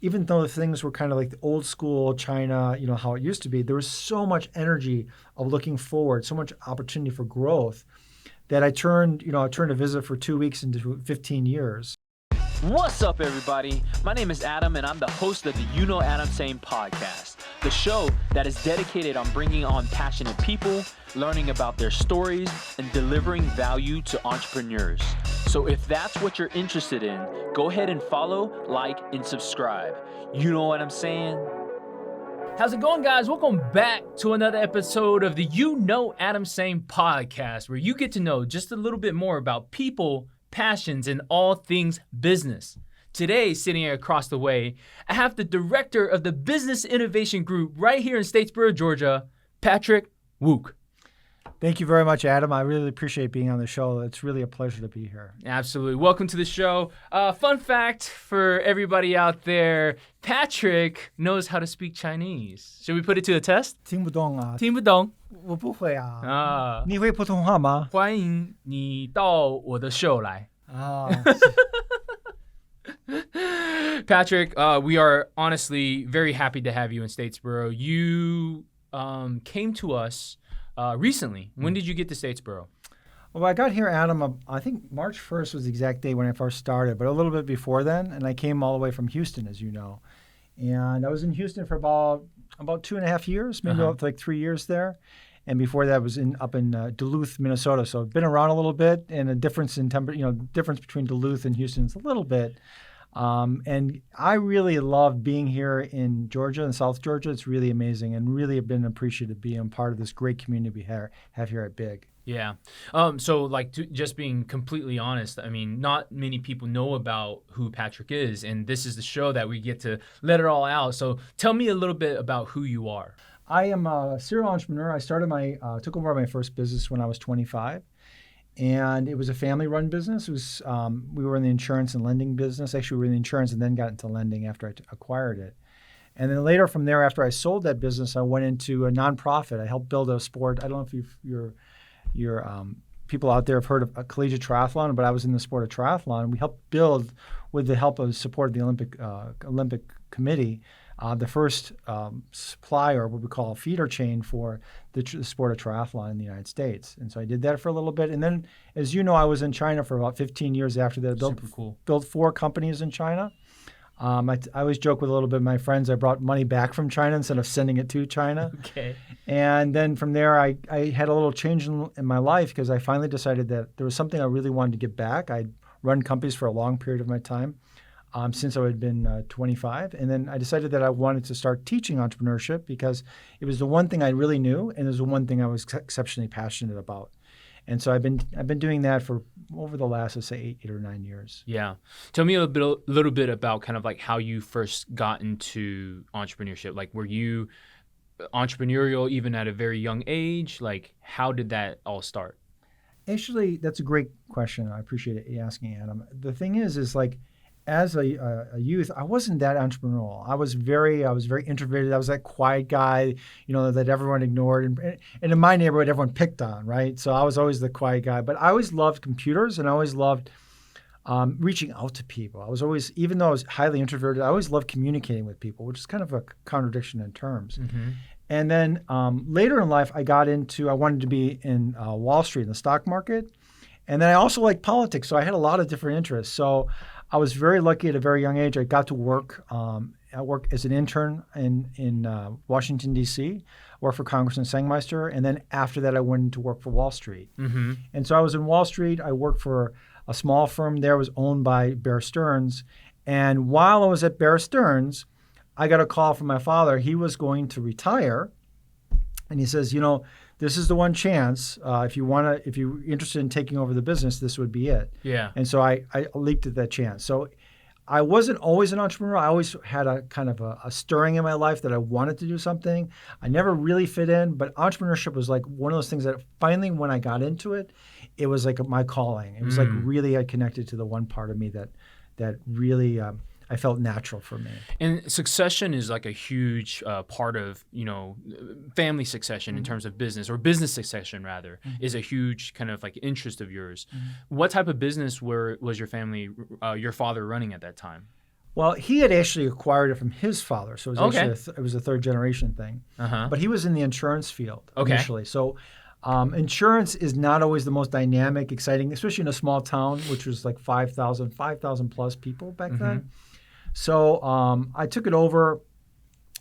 even though things were kind of like the old school China, how it used to be, there was so much energy of looking forward, so much opportunity for growth that I turned a visit for 2 weeks into 15 years. What's up, everybody? My name is Adam, and I'm the host of the UKnowAdamTsang podcast, the show that is dedicated on bringing on passionate people, learning about their stories, and delivering value to entrepreneurs. So if that's what you're interested in, go ahead and follow, like, and subscribe. You know what I'm saying? How's it going, guys? Welcome back to another episode of the UKnowAdamTsang podcast, where you get to know just a little bit more about people, passions, and all things business. Today, sitting across the way, I have the Director of the Business Incubation Group right here in Statesboro, Georgia, Patrick Wook. Thank you very much, Adam. I really appreciate being on the show. It's really a pleasure to be here. Absolutely. Welcome to the show. Fun fact for everybody out there, Patrick knows how to speak Chinese. Should we put it to a test? 听不懂啊。听不懂。我不会啊。你会普通话吗？欢迎你到我的show来。Patrick, we are honestly very happy to have you in Statesboro. You came to us recently. When did you get to Statesboro? Well, I got here, Adam, I think March 1st was the exact day when I first started, but a little bit before then, and I came all the way from Houston, as you know. And I was in Houston for about 2.5 years, maybe like 3 years there. And before that, I was up in Duluth, Minnesota. So I've been around a little bit, and a difference in difference between Duluth and Houston is a little bit. And I really love being here in Georgia, in South Georgia. It's really amazing, and really have been appreciative being part of this great community we have here at Big. Yeah. So like just being completely honest, I mean, not many people know about who Patrick is, and this is the show that we get to let it all out. So tell me a little bit about who you are. I am a serial entrepreneur. I took over my first business when I was 25. And it was a family-run business. It was we were in the insurance and lending business. Actually, we were in the insurance and then got into lending after I acquired it. And then later from there, after I sold that business, I went into a nonprofit. I helped build a sport. I don't know if your people out there have heard of a collegiate triathlon, but I was in the sport of triathlon. We helped build, with the help of support of the Olympic Committee, the first supply, or what we call a feeder chain, for the sport of triathlon in the United States. And so I did that for a little bit. And then, as you know, I was in China for about 15 years after that. Built 4 companies in China. I always joke with a little bit of my friends, I brought money back from China instead of sending it to China. Okay. And then from there, I had a little change in my life, because I finally decided that there was something I really wanted to get back. I'd run companies for a long period of my time, since I had been 25. And then I decided that I wanted to start teaching entrepreneurship, because it was the one thing I really knew, and it was the one thing I was exceptionally passionate about. And so I've been doing that for over the last, let's say, 8 or 9 years. Yeah. Tell me a little bit about kind of like how you first got into entrepreneurship. Like, were you entrepreneurial even at a very young age? Like, how did that all start? Actually, that's a great question. I appreciate you asking, Adam. The thing is like, as a youth, I wasn't that entrepreneurial. I was very introverted. I was that quiet guy, that everyone ignored. And in my neighborhood, everyone picked on, right? So I was always the quiet guy. But I always loved computers, and I always loved reaching out to people. I was always, even though I was highly introverted, I always loved communicating with people, which is kind of a contradiction in terms. Mm-hmm. And then later in life, I wanted to be in Wall Street, in the stock market. And then I also liked politics, so I had a lot of different interests. So I was very lucky at a very young age. I got to work. I worked as an intern in Washington, D.C., worked for Congressman Sangmeister. And then after that, I went to work for Wall Street. Mm-hmm. And so I was in Wall Street. I worked for a small firm there. It was owned by Bear Stearns. And while I was at Bear Stearns, I got a call from my father. He was going to retire. And he says, this is the one chance. If you're interested in taking over the business, this would be it. Yeah. And so I leaped at that chance. So I wasn't always an entrepreneur. I always had a kind of a stirring in my life that I wanted to do something. I never really fit in, but entrepreneurship was like one of those things that finally, when I got into it, it was like my calling. It was like really I connected to the one part of me that really I felt natural for me. And succession is like a huge part of, family succession in terms of business, or business succession rather, is a huge kind of like interest of yours. What type of business was your family, your father running at that time? Well, he had actually acquired it from his father, so it was Okay. actually it was a third generation thing. Uh-huh. But he was in the insurance field Okay. initially. So insurance is not always the most dynamic, exciting, especially in a small town, which was like 5,000 plus people back then. So I took it over.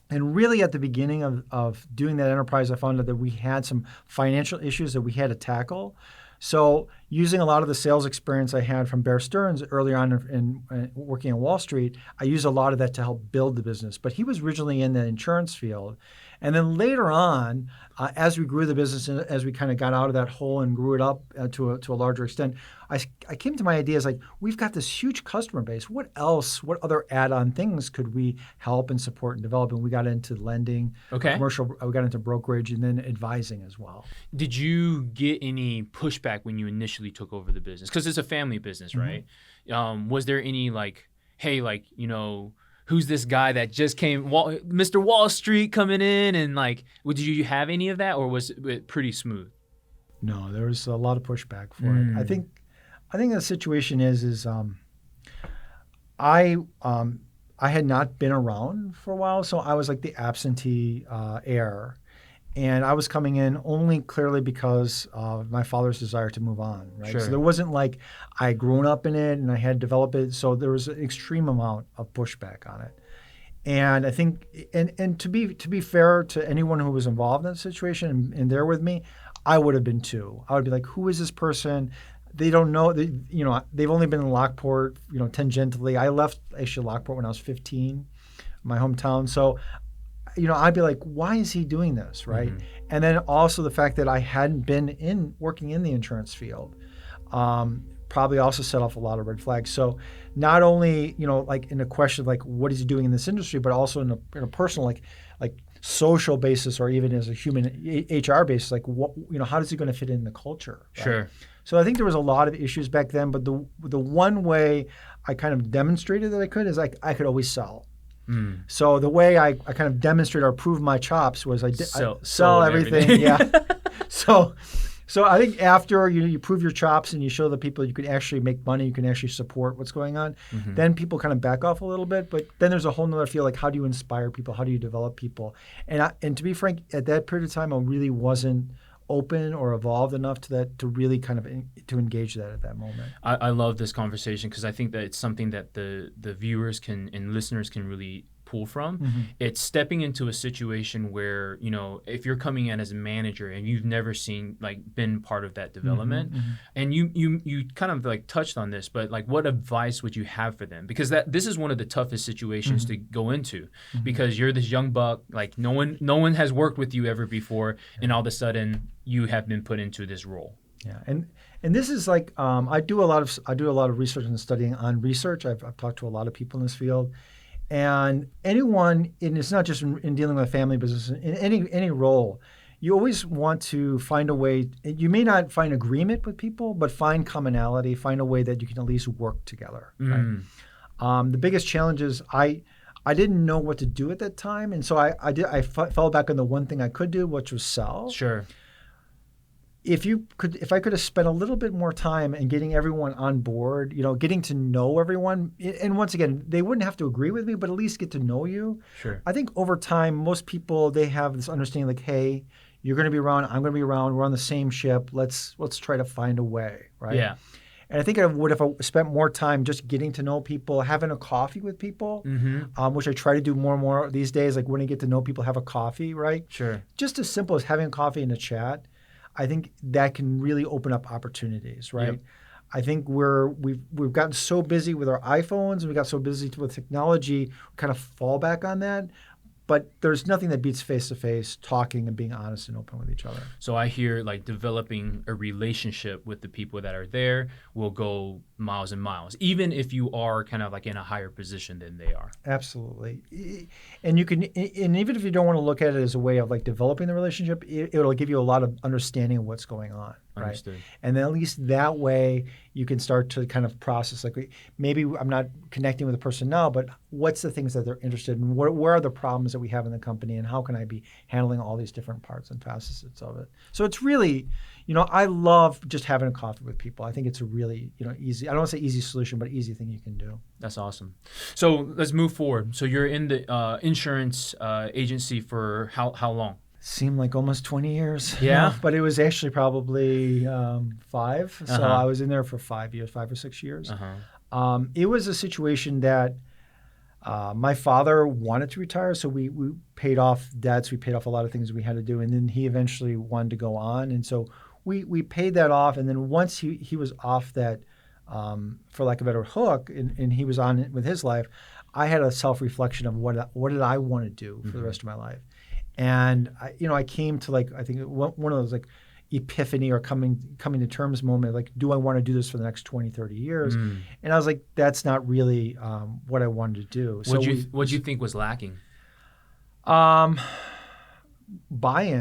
And really at the beginning of doing that enterprise, I found out that we had some financial issues that we had to tackle. So using a lot of the sales experience I had from Bear Stearns early on in working on Wall Street, I used a lot of that to help build the business. But he was originally in the insurance field. And then later on, as we grew the business and as we kind of got out of that hole and grew it up to a larger extent, I came to my ideas like, we've got this huge customer base. What other add-on things could we help and support and develop? And we got into lending, commercial, we got into brokerage, and then advising as well. Did you get any pushback when you initially took over the business? Because it's a family business, right? Was there any like, hey, like, who's this guy that just came, Mr. Wall Street coming in, and like, did you have any of that, or was it pretty smooth? No, there was a lot of pushback for it. I think the situation is I had not been around for a while, so I was like the absentee heir, and I was coming in only clearly because of my father's desire to move on. Right, Sure. So there wasn't like I had grown up in it and I had developed it. So there was an extreme amount of pushback on it. And I think, and to be fair to anyone who was involved in that situation and there with me, I would have been too. I would be like, who is this person? They don't know. They've only been in Lockport, tangentially. I left actually Lockport when I was 15, my hometown. So, I'd be like, why is he doing this, right? And then also the fact that I hadn't been working in the insurance field, probably also set off a lot of red flags. So not only, like in a question like what is he doing in this industry, but also in a personal like social basis, or even as a human HR basis, like what, how is he going to fit in the culture? Right? Sure. So I think there was a lot of issues back then, but the one way I kind of demonstrated that I could is I could always sell. So the way I kind of demonstrated or proved my chops was I sell everything. Yeah. So I think after you prove your chops and you show the people you can actually make money, you can actually support what's going on, then people kind of back off a little bit. But then there's a whole nother field, like how do you inspire people? How do you develop people? And to be frank, at that period of time, I really wasn't open or evolved enough to really kind of to engage that at that moment. I love this conversation because I think that it's something that the viewers and listeners can really pull from. It's stepping into a situation where, if you're coming in as a manager and you've never been part of that development, and you kind of like touched on this, but like what advice would you have for them? Because this is one of the toughest situations to go into, because you're this young buck, like no one has worked with you ever before, and all of a sudden you have been put into this role. Yeah, and this is like I do a lot of research and studying on research. I've talked to a lot of people in this field, and anyone, and it's not just in dealing with a family business, in any role, you always want to find a way. You may not find agreement with people, but find commonality, find a way that you can at least work together. Right? The biggest challenge is I didn't know what to do at that time, and so I fell back on the one thing I could do, which was sell. Sure. If I could have spent a little bit more time in getting everyone on board, getting to know everyone, and once again, they wouldn't have to agree with me, but at least get to know you. Sure. I think over time, most people, they have this understanding like, hey, you're going to be around, I'm going to be around, we're on the same ship. Let's try to find a way, right? Yeah. And I think I would have spent more time just getting to know people, having a coffee with people, which I try to do more and more these days. Like when I get to know people, have a coffee, right? Sure. Just as simple as having a coffee and a chat. I think that can really open up opportunities, right? Yep. I think we've gotten so busy with our iPhones and we got so busy with technology, we kind of fall back on that. But there's nothing that beats face-to-face talking and being honest and open with each other. So I hear like developing a relationship with the people that are there will go miles and miles, even if you are kind of like in a higher position than they are. Absolutely. And even if you don't want to look at it as a way of like developing the relationship, it'll give you a lot of understanding of what's going on. Right? Understood. And then at least that way you can start to kind of process, like, maybe I'm not connecting with the person now, but what's the things that they're interested in? Where are the problems that we have in the company, and how can I be handling all these different parts and facets of it? So it's really, I love just having a coffee with people. I think it's a really, easy, I don't want to say easy solution, but easy thing you can do. That's awesome. So let's move forward. So you're in the insurance agency for how long? Seemed like almost 20 years. Yeah. But it was actually probably 5. So I was in there for 5 or 6 years. It was a situation that my father wanted to retire, so we paid off debts. We paid off a lot of things we had to do, and then he eventually wanted to go on. And so we paid that off, and then once he was off that, for lack of a better hook, and he was on it with his life, I had a self-reflection of what did I want to do for the rest of my life. And I came to, like, I think one of those, like, epiphany or coming to terms moment, like, do I want to do this for the next 20, 30 years? And I was like, that's not really what I wanted to do. So what do you think was lacking? Buy-in.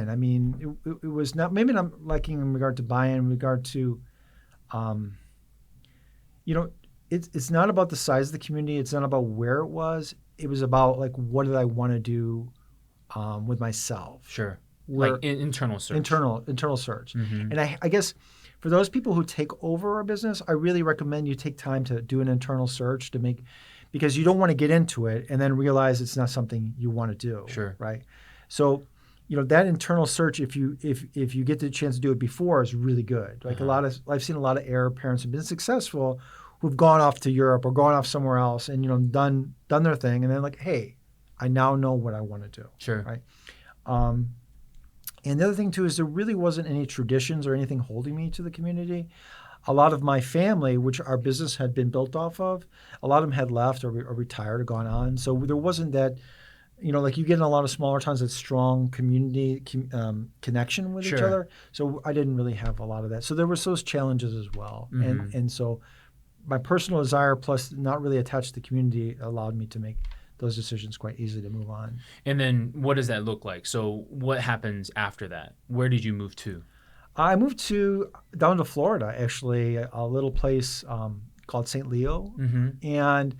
I mean, it was not, maybe not lacking in regard to buy-in, in regard to, it's not about the size of the community. It's not about where it was. It was about, like, what did I want to do with myself. Sure. Like internal search. Internal search. And I guess for those people who take over a business, I really recommend you take time to do an internal search because you don't want to get into it and then realize it's not something you want to do. Sure. Right. So, that internal search, if you get the chance to do it before, is really good. Like I've seen a lot of heir parents who've been successful who've gone off to Europe or gone off somewhere else and done their thing, and then, like, hey, I now know what I want to do. Sure. Right. And the other thing too is there really wasn't any traditions or anything holding me to the community. A lot of my family, which our business had been built off of, a lot of them had left or retired or gone on. So there wasn't that, like you get in a lot of smaller towns, that strong community connection with each other. So I didn't really have a lot of that. So there was those challenges as well. And so my personal desire plus not really attached to the community allowed me to make those decisions quite easily to move on. And then what does that look like? So what happens after that? Where did you move to? I moved down to Florida, actually, a little place called St. Leo. And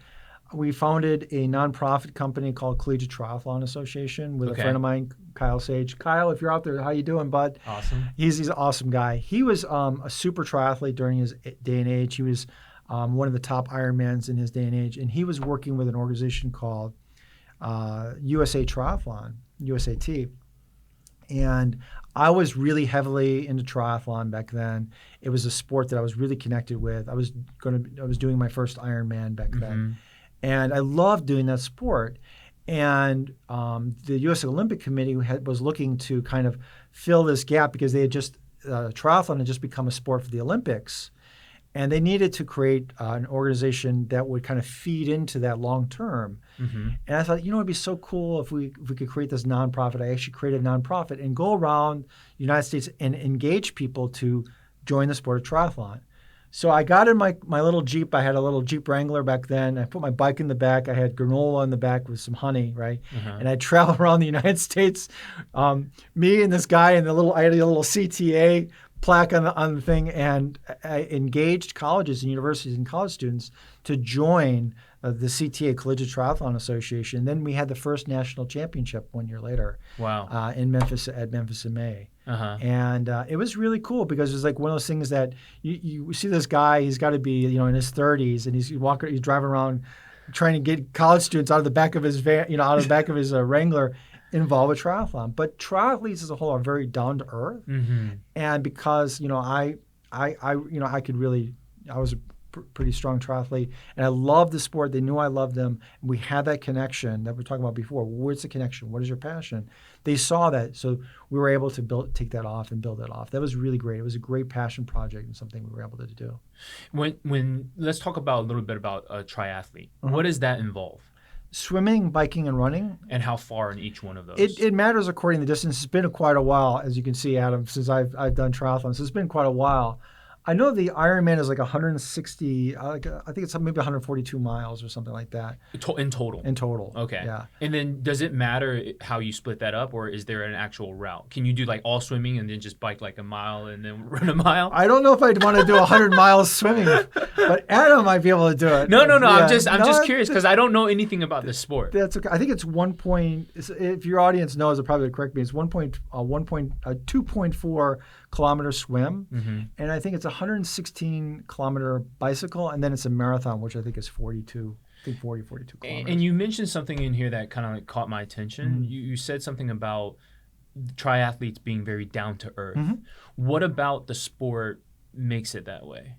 we founded a nonprofit company called Collegiate Triathlon Association with a friend of mine, Kyle Sage. Kyle, if you're out there, how you doing, bud? Awesome. He's an awesome guy. He was a super triathlete during his day and age. He was one of the top Ironmans in his day and age. And he was working with an organization called USA Triathlon, USAT. And I was really heavily into triathlon back then. It was a sport that I was really connected with. I was doing my first Ironman back then. And I loved doing that sport. And the U.S. Olympic Committee was looking to kind of fill this gap because they had triathlon had just become a sport for the Olympics. And they needed to create an organization that would kind of feed into that long term. And I thought, it'd be so cool if we could create this nonprofit. I actually created a nonprofit and go around the United States and engage people to join the sport of triathlon. So I got in my little Jeep. I had a little Jeep Wrangler back then. I put my bike in the back. I had granola in the back with some honey, right? And I traveled around the United States. Me and this guy and I had a little CTA plaque on the thing, and I engaged colleges and universities and college students to join the CTA, Collegiate Triathlon Association. Then we had the first national championship 1 year later. Wow. In Memphis in May. And it was really cool because it was like one of those things that you see this guy, he's got to be in his 30s, and he's driving around trying to get college students out of the back of his van, out of the back of his Wrangler, involved with triathlon. But triathletes as a whole are very down to earth, and because I was a pretty strong triathlete, and I loved the sport. They knew I loved them. And we had that connection that we were talking about before. Where's the connection? What is your passion? They saw that, so we were able to take that off and build it off. That was really great. It was a great passion project and something we were able to do. When let's talk about a little bit about a triathlete. What does that involve? Swimming, biking, and running. And how far in each one of those? It matters according to the distance. It's been quite a while, as you can see, Adam, since I've done triathlons. So it's been quite a while. I know the Ironman is like 160. I think it's maybe 142 miles or something like that. In total. In total. Okay. Yeah. And then does it matter how you split that up, or is there an actual route? Can you do like all swimming and then just bike like a mile and then run a mile? I don't know if I'd want to do 100 miles swimming, but Adam might be able to do it. No. Yeah. I'm just curious because I don't know anything about this sport. That's okay. I think it's 1 point. If your audience knows, they'll probably correct me. It's 2.4 kilometer swim, and I think it's 116 kilometer bicycle, and then it's a marathon, which I think is 42 kilometers. And you mentioned something in here that kind of like caught my attention. You said something about triathletes being very down to earth. What about the sport makes it that way?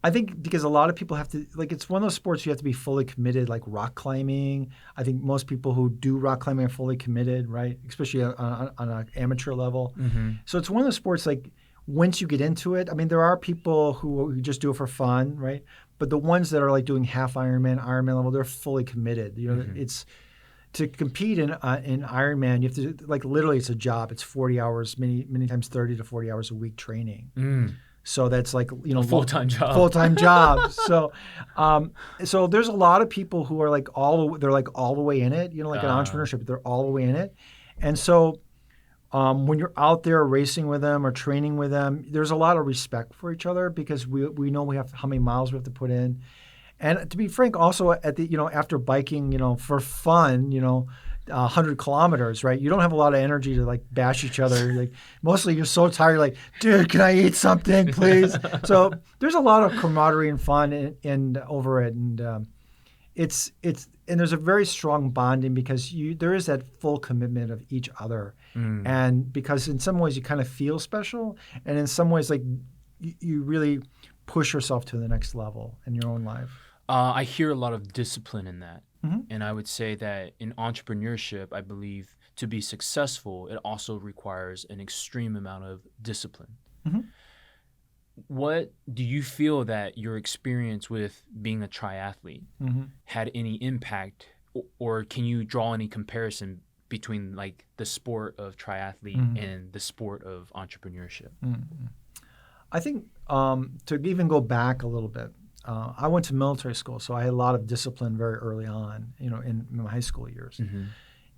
I think because a lot of people have to, like, it's one of those sports you have to be fully committed, like rock climbing. I think most people who do rock climbing are fully committed, right? Especially on an amateur level. So it's one of those sports, like, once you get into it, I mean, there are people who just do it for fun, right? But the ones that are like doing half Ironman level, they're fully committed. You know, it's to compete in Ironman, you have to, like, literally it's a job. It's 40 hours, many times 30 to 40 hours a week training. So that's like, you know, full-time job. Full-time job. So there's a lot of people who are like they're all the way in it, you know, like in entrepreneurship, they're all the way in it. And so when you're out there racing with them or training with them, there's a lot of respect for each other because we know how many miles we have to put in. And to be frank, also after biking, you know, for fun, you know, 100 kilometers, right? You don't have a lot of energy to like bash each other. Like mostly you're so tired, like, dude, can I eat something, please? So there's a lot of camaraderie and fun and over it, and it's and there's a very strong bonding because there is that full commitment of each other, and because in some ways you kind of feel special, and in some ways like you really push yourself to the next level in your own life. I hear a lot of discipline in that. And I would say that in entrepreneurship, I believe to be successful, it also requires an extreme amount of discipline. What do you feel that your experience with being a triathlete had any impact, or can you draw any comparison between like the sport of triathlete and the sport of entrepreneurship? I think to even go back a little bit, I went to military school, so I had a lot of discipline very early on, you know, in my high school years.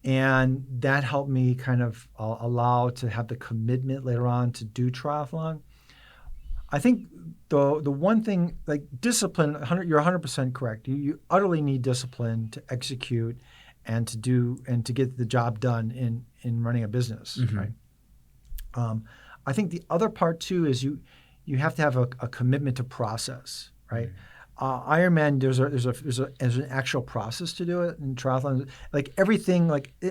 And that helped me kind of allow to have the commitment later on to do triathlon. I think the one thing, like discipline, you're 100% correct. You utterly need discipline to execute and to get the job done in running a business, right? I think the other part too is you have to have a commitment to process. Right, Ironman. There's an actual process to do it. In triathlon, like everything,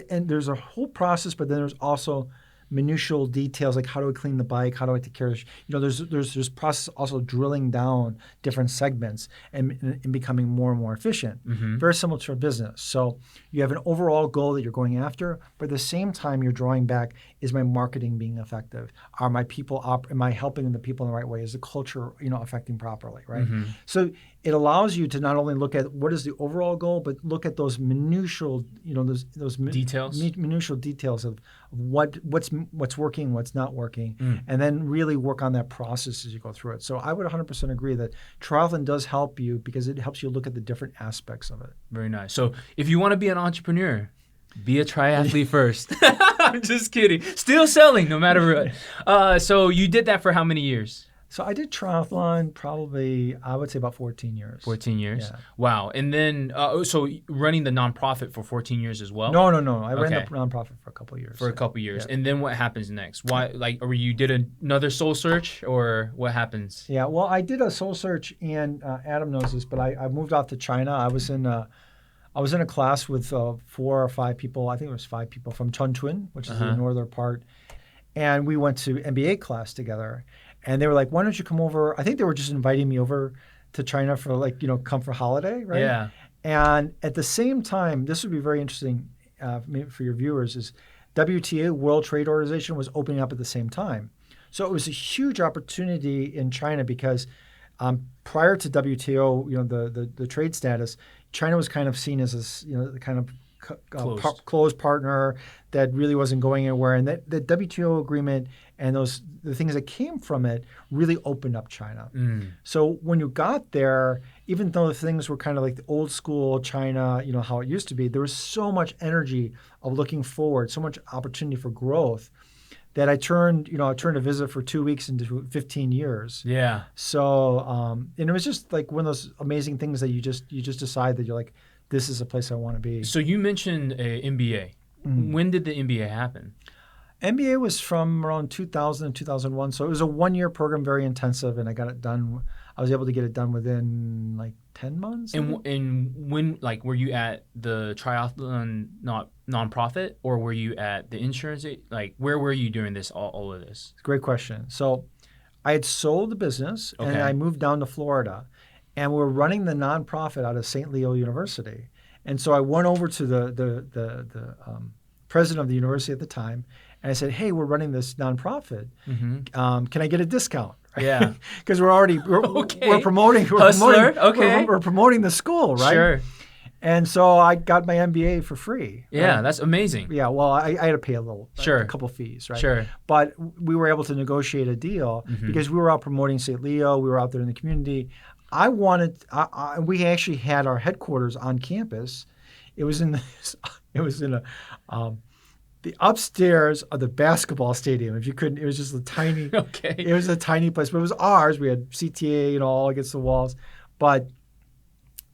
and there's a whole process, but then there's also minutial details, like how do I clean the bike, how do I take care of, there's process also drilling down different segments and becoming more and more efficient. Very similar to a business. So you have an overall goal that you're going after, but at the same time you're drawing back, is my marketing being effective? Are my people am I helping the people in the right way? Is the culture, affecting properly, right? So it allows you to not only look at what is the overall goal, but look at those minutial, those details, minutial details of what's working, what's not working, and then really work on that process as you go through it. So I would 100% agree that triathlon does help you because it helps you look at the different aspects of it. Very nice. So if you want to be an entrepreneur, be a triathlete first. I'm just kidding. Still selling no matter what. So you did that for how many years? So I did triathlon probably, I would say about 14 years. 14 years? Yeah. Wow. And then, so running the nonprofit for 14 years as well? No. I ran the nonprofit for a couple of years. For a couple of years. Yeah. And then what happens next? Why, or you did another soul search, or what happens? Yeah, well, I did a soul search, and Adam knows this, but I moved off to China. I was in a class with 4 or 5 people. I think it was 5 people from Chongqing, which is the northern part. And we went to MBA class together. And they were like, why don't you come over? I think they were just inviting me over to China for come for holiday, right? Yeah. And at the same time, this would be very interesting maybe for your viewers, is WTA, World Trade Organization, was opening up at the same time. So it was a huge opportunity in China because prior to WTO, the trade status, China was kind of seen as this, kind of close partner that really wasn't going anywhere. And that the WTO agreement and the things that came from it really opened up China. So when you got there, even though things were kind of like the old school China, how it used to be, there was so much energy of looking forward, so much opportunity for growth that I turned a visit for 2 weeks into 15 years. Yeah. So, and it was just like one of those amazing things that you just decide that you're like, this is a place I want to be. So you mentioned a MBA. When did the MBA happen? MBA was from around 2000 and 2001. So it was a 1-year program, very intensive, and I got it done. I was able to get it done within like 10 months. And when, like, were you at the triathlon nonprofit, or were you at the insurance? Like, where were you during this, all of this? Great question. So I had sold the business and I moved down to Florida, and we were running the nonprofit out of St. Leo University. And so I went over to the president of the university at the time, and I said, "Hey, we're running this nonprofit. Can I get a discount?" Right? Yeah, because we're promoting. We're promoting the school, right? Sure. And so I got my MBA for free. Yeah, right? That's amazing. Yeah, well, I had to pay a couple fees, right? Sure. But we were able to negotiate a deal because we were out promoting St. Leo. We were out there in the community. We actually had our headquarters on campus. It was in the upstairs of the basketball stadium. If you couldn't, it was just a tiny. Okay. It was a tiny place, but it was ours. We had CTA, all against the walls, but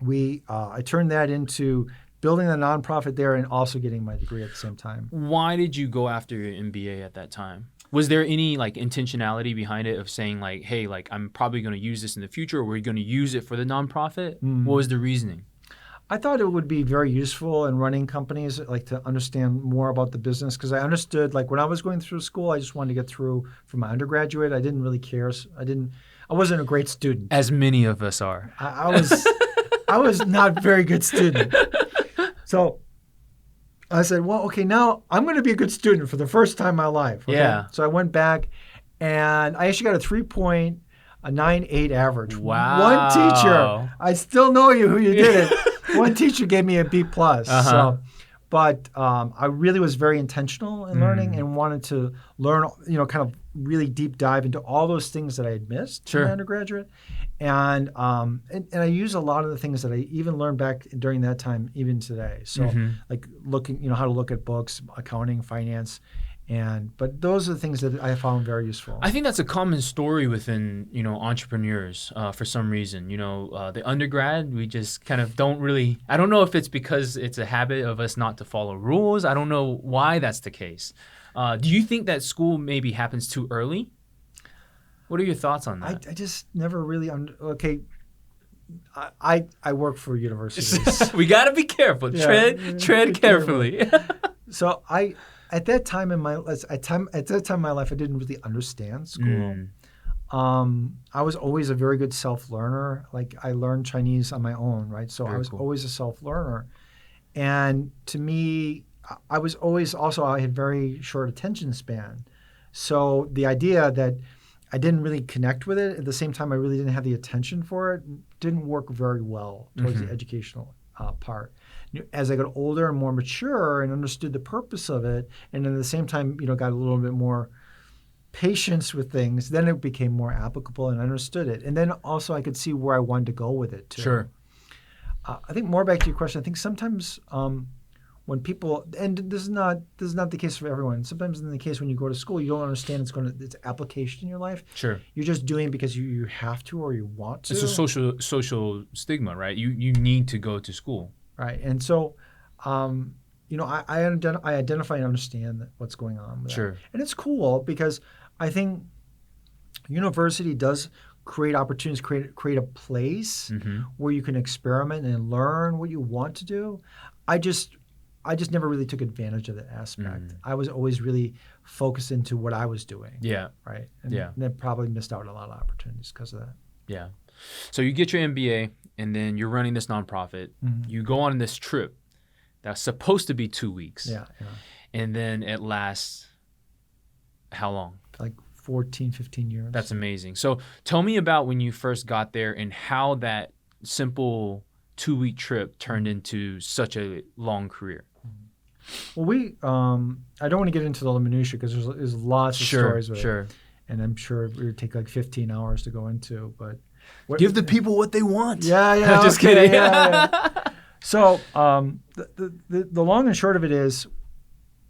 I turned that into building a nonprofit there and also getting my degree at the same time. Why did you go after your MBA at that time? Was there any like intentionality behind it of saying like, hey, like I'm probably going to use this in the future, or we're going to use it for the nonprofit? What was the reasoning? I thought it would be very useful in running companies, like to understand more about the business, because I understood, like when I was going through school, I just wanted to get through for my undergraduate. I didn't really care. I wasn't a great student. As many of us are. I was not a very good student. So I said, well, okay, now I'm going to be a good student for the first time in my life. Okay? Yeah. So I went back, and I actually got a 3.98 average. Wow. One teacher, I still know who you did it. One teacher gave me a B+. So, but I really was very intentional in learning and wanted to learn, kind of really deep dive into all those things that I had missed in my undergraduate. And I use a lot of the things that I even learned back during that time, even today. So like looking, how to look at books, accounting, finance. But those are the things that I found very useful. I think that's a common story within, entrepreneurs for some reason. The undergrad, we just kind of don't really, I don't know if it's because it's a habit of us not to follow rules. I don't know why that's the case. Do you think that school maybe happens too early? What are your thoughts on that? I just never really, I work for universities. We got to be careful. Tread carefully. So at that time in my life, I didn't really understand school. I was always a very good self-learner. Like I learned Chinese on my own, right? So I was always a self-learner. And to me, I was always also, I had very short attention span. So the idea that I didn't really connect with it, at the same time I really didn't have the attention for it, didn't work very well towards the educational part. As I got older and more mature and understood the purpose of it, and at the same time, got a little bit more patience with things, then it became more applicable and I understood it. And then also I could see where I wanted to go with it too. Sure. I think more back to your question, I think sometimes when people, and this is not the case for everyone. Sometimes in the case when you go to school, you don't understand its application in your life. Sure. You're just doing it because you have to or you want to. It's a social stigma, right? You need to go to school. Right. And so, I identify and understand what's going on with that. And it's cool because I think university does create opportunities, create a place where you can experiment and learn what you want to do. I just never really took advantage of that aspect. I was always really focused into what I was doing. Yeah. Right. And then probably missed out on a lot of opportunities because of that. Yeah. So you get your MBA and then you're running this nonprofit. You go on this trip that's supposed to be 2 weeks. Yeah. And then it lasts how long? Like 14, 15 years. That's amazing. So tell me about when you first got there and how that simple 2-week trip turned into such a long career. Well, I don't want to get into all the minutiae because there's lots of stories with it. And I'm sure it would take like 15 hours to go into. But give the people what they want. Yeah. Just kidding. Yeah. So the long and short of it is,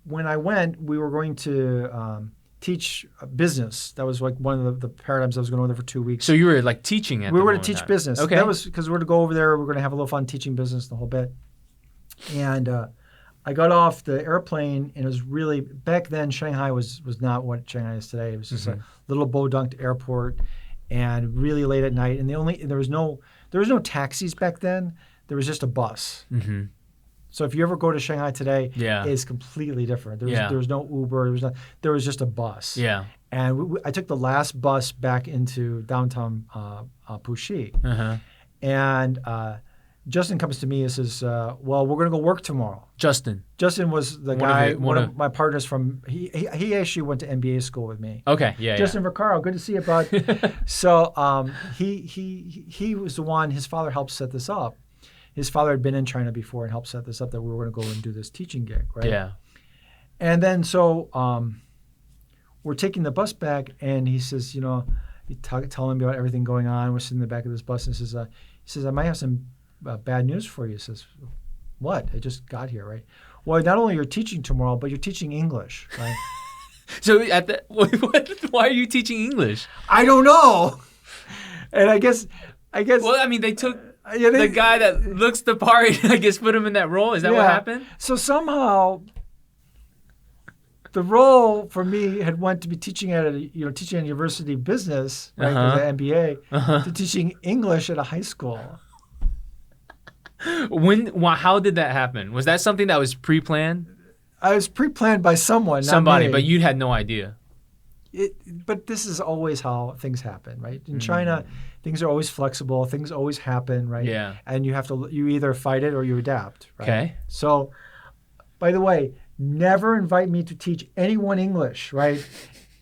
when I went, we were going to teach business. That was like one of the paradigms. I was going over there for 2 weeks. So you were like teaching at We the were moment to teach now. business. Okay. That was because we were to go over there. We're going to have a little fun teaching business, the whole bit. And I got off the airplane, and it was really, back then Shanghai was not what Shanghai is today. It was just a little bodunked airport, and really late at night. And there was no taxis back then. There was just a bus. Mm-hmm. So if you ever go to Shanghai today, it's completely different. There was no Uber. There was just a bus. Yeah. And I took the last bus back into downtown Puxi. Uh-huh. And Justin comes to me and says, well, we're going to go work tomorrow. Justin Was the guy, one of my partners from, he actually went to MBA school with me. Okay, yeah. Justin Vaccaro, good to see you, bud. So he was the one, his father helped set this up. His father had been in China before and helped set this up, that we were going to go and do this teaching gig, right? Yeah. And then so we're taking the bus back, and he says, telling me about everything going on. We're sitting in the back of this bus, and he says, I might have some bad news for you. He says, what? I just got here, right? Well, not only you're teaching tomorrow, but you're teaching English, right? So why are you teaching English? I don't know. And I guess. Well, I mean, they took the guy that looks the part. I guess put him in that role. Is that what happened? So somehow, the role for me had went to be teaching at teaching at a university of business, right? An MBA, to teaching English at a high school. How did that happen? Was that something that was pre-planned? I was pre-planned by someone. Somebody, not me. but you had no idea. But this is always how things happen, right? In China, things are always flexible. Things always happen, right? Yeah. And you either fight it or you adapt, right? Okay. So, by the way, never invite me to teach anyone English, right?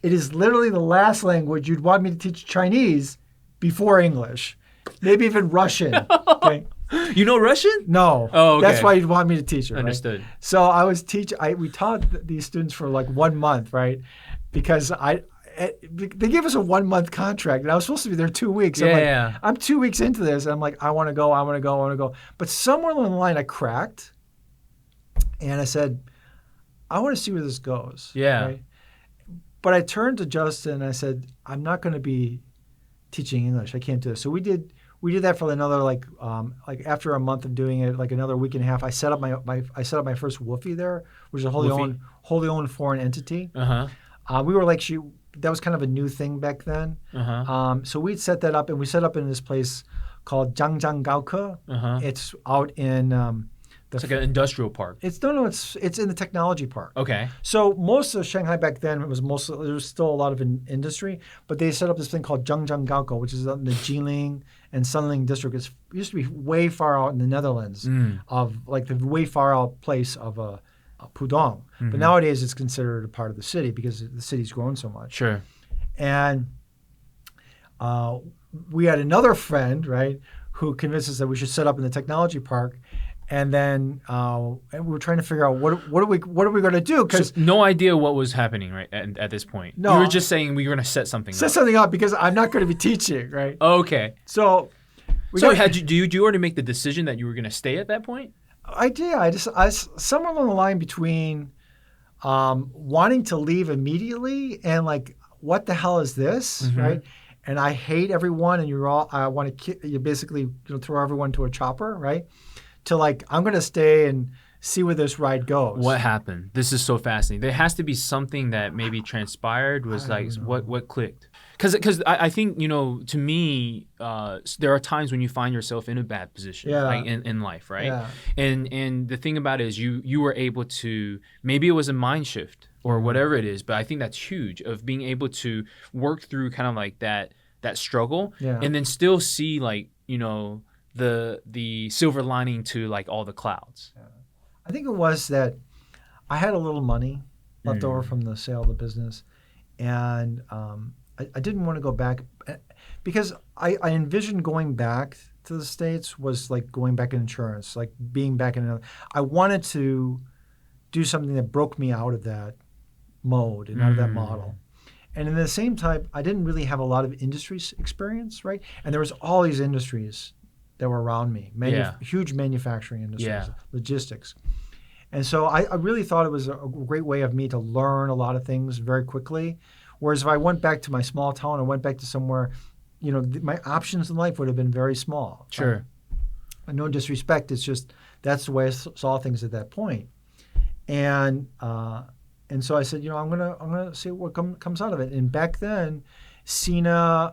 It is literally the last language you'd want me to teach Chinese before English. Maybe even Russian, okay? You know Russian? No. Oh, okay. That's why you'd want me to teach it, right? Understood. So I was we taught these students for like 1 month, right? Because they gave us a 1 month contract, and I was supposed to be there 2 weeks. I'm 2 weeks into this, and I'm like, I want to go. But somewhere along the line, I cracked, and I said, I want to see where this goes. Yeah. Right? But I turned to Justin, and I said, I'm not going to be teaching English. I can't do this. So we did that for another like after a month of doing it, like another week and a half. I set up my first woofie there, which is a wholly owned foreign entity. We were like that was kind of a new thing back then. So we'd set that up, and we set up in this place called Zhangjianggaoke. It's out in it's like an industrial park. It's in the technology park. Okay. So most of Shanghai back then there was still a lot of industry, but they set up this thing called Zhangjianggaoke, which is in the Jilin and Sunling district. It used to be way far out in the Netherlands, of like the way far out place of Pudong. But nowadays it's considered a part of the city because the city's grown so much. Sure. And we had another friend, right, who convinced us that we should set up in the technology park. And then and we were trying to figure out what are we going to do, because no idea what was happening right at this point. No, you were just saying we were going to set something up because I'm not going to be teaching, right? Okay. So do you already make the decision that you were going to stay at that point? I did. I somewhere along the line between wanting to leave immediately and like, what the hell is this, right? And I hate everyone, and I want to you basically throw everyone to a chopper, right? To like, I'm going to stay and see where this ride goes. What happened? This is so fascinating. There has to be something that maybe transpired. Was like what clicked? Because I think, to me, there are times when you find yourself in a bad position, like in life, right? Yeah. And the thing about it is you were able to, maybe it was a mind shift or whatever it is, but I think that's huge, of being able to work through kind of like that struggle, and then still see like, the silver lining to like all the clouds. Yeah. I think it was that I had a little money left over from the sale of the business, and I didn't want to go back because I envisioned going back to the States was like going back in insurance, like being back in I wanted to do something that broke me out of that mode and out of that model. And in the same time, I didn't really have a lot of industry experience, right? And there was all these industries that were around me, huge manufacturing industries, logistics. And so I really thought it was a great way of me to learn a lot of things very quickly. Whereas if I went back to my small town, I went back to somewhere, my options in life would have been very small. Sure. Right? No disrespect, it's just that's the way I saw things at that point. And so I said, I'm gonna see what comes out of it. And back then, Sina,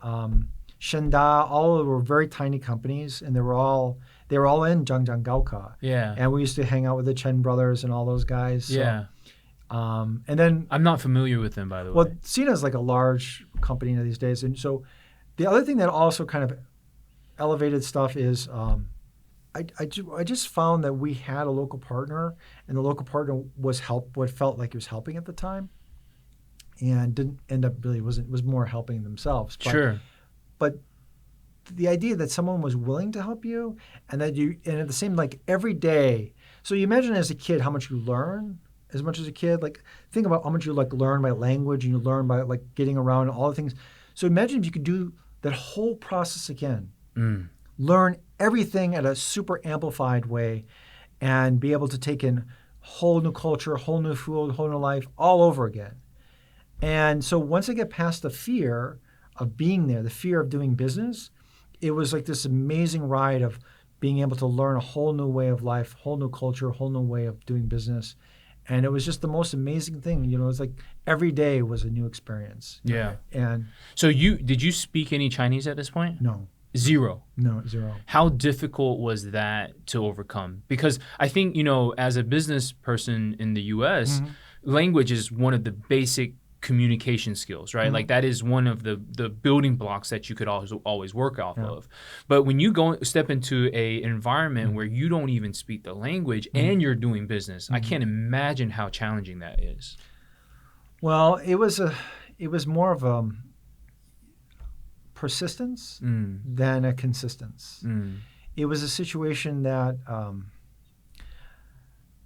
Shenda, all of them were very tiny companies, and they were all in Zhangjianggaoke. Yeah. And we used to hang out with the Chen brothers and all those guys. So, yeah. And then I'm not familiar with them, by the way. Well, Sina is like a large company these days, and so the other thing that also kind of elevated stuff is I just found that we had a local partner, and the local partner was what felt like he was helping at the time, and didn't end up really was more helping themselves. Sure. But the idea that someone was willing to help you, and at the same, like every day. So you imagine as a kid how much you learn as much as a kid. Like think about how much you learn by language, and you learn by getting around and all the things. So imagine if you could do that whole process again. Learn everything at a super amplified way, and be able to take in whole new culture, whole new food, whole new life all over again. And so once I get past the fear of being there, the fear of doing business, it was like this amazing ride of being able to learn a whole new way of life, whole new culture, whole new way of doing business. And it was just the most amazing thing. It's like every day was a new experience. Yeah. And so did you speak any Chinese at this point? No. Zero. No, zero. How difficult was that to overcome? Because I think, as a business person in the US, language is one of the basic communication skills, right? Like that is one of the building blocks that you could always work off of. But when you step into a environment where you don't even speak the language and you're doing business, I can't imagine how challenging that is. Well, it was more of a persistence than a consistency. It was a situation that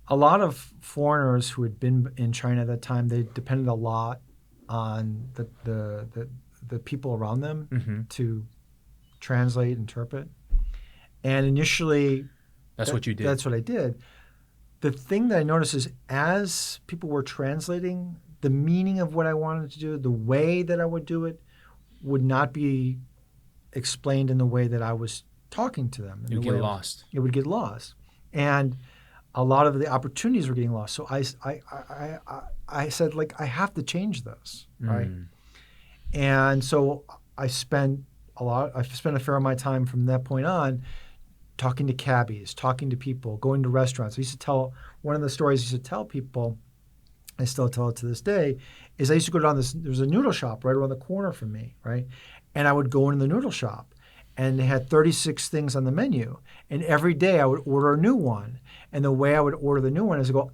a lot of foreigners who had been in China at that time, they depended a lot on the people around them to translate, interpret. And initially, that's what you did. That's what I did. The thing that I noticed is as people were translating, the meaning of what I wanted to do, the way that I would do it, would not be explained in the way that I was talking to them. You'd get lost. It would get lost. And a lot of the opportunities were getting lost. So I said, I have to change this, right? And so I spent a fair amount of my time from that point on talking to cabbies, talking to people, going to restaurants. I used to tell, one of the stories I used to tell people, I still tell it to this day, is I used to go down there was a noodle shop right around the corner from me, right? And I would go into the noodle shop, and they had 36 things on the menu. And every day I would order a new one. And the way I would order the new one is to go,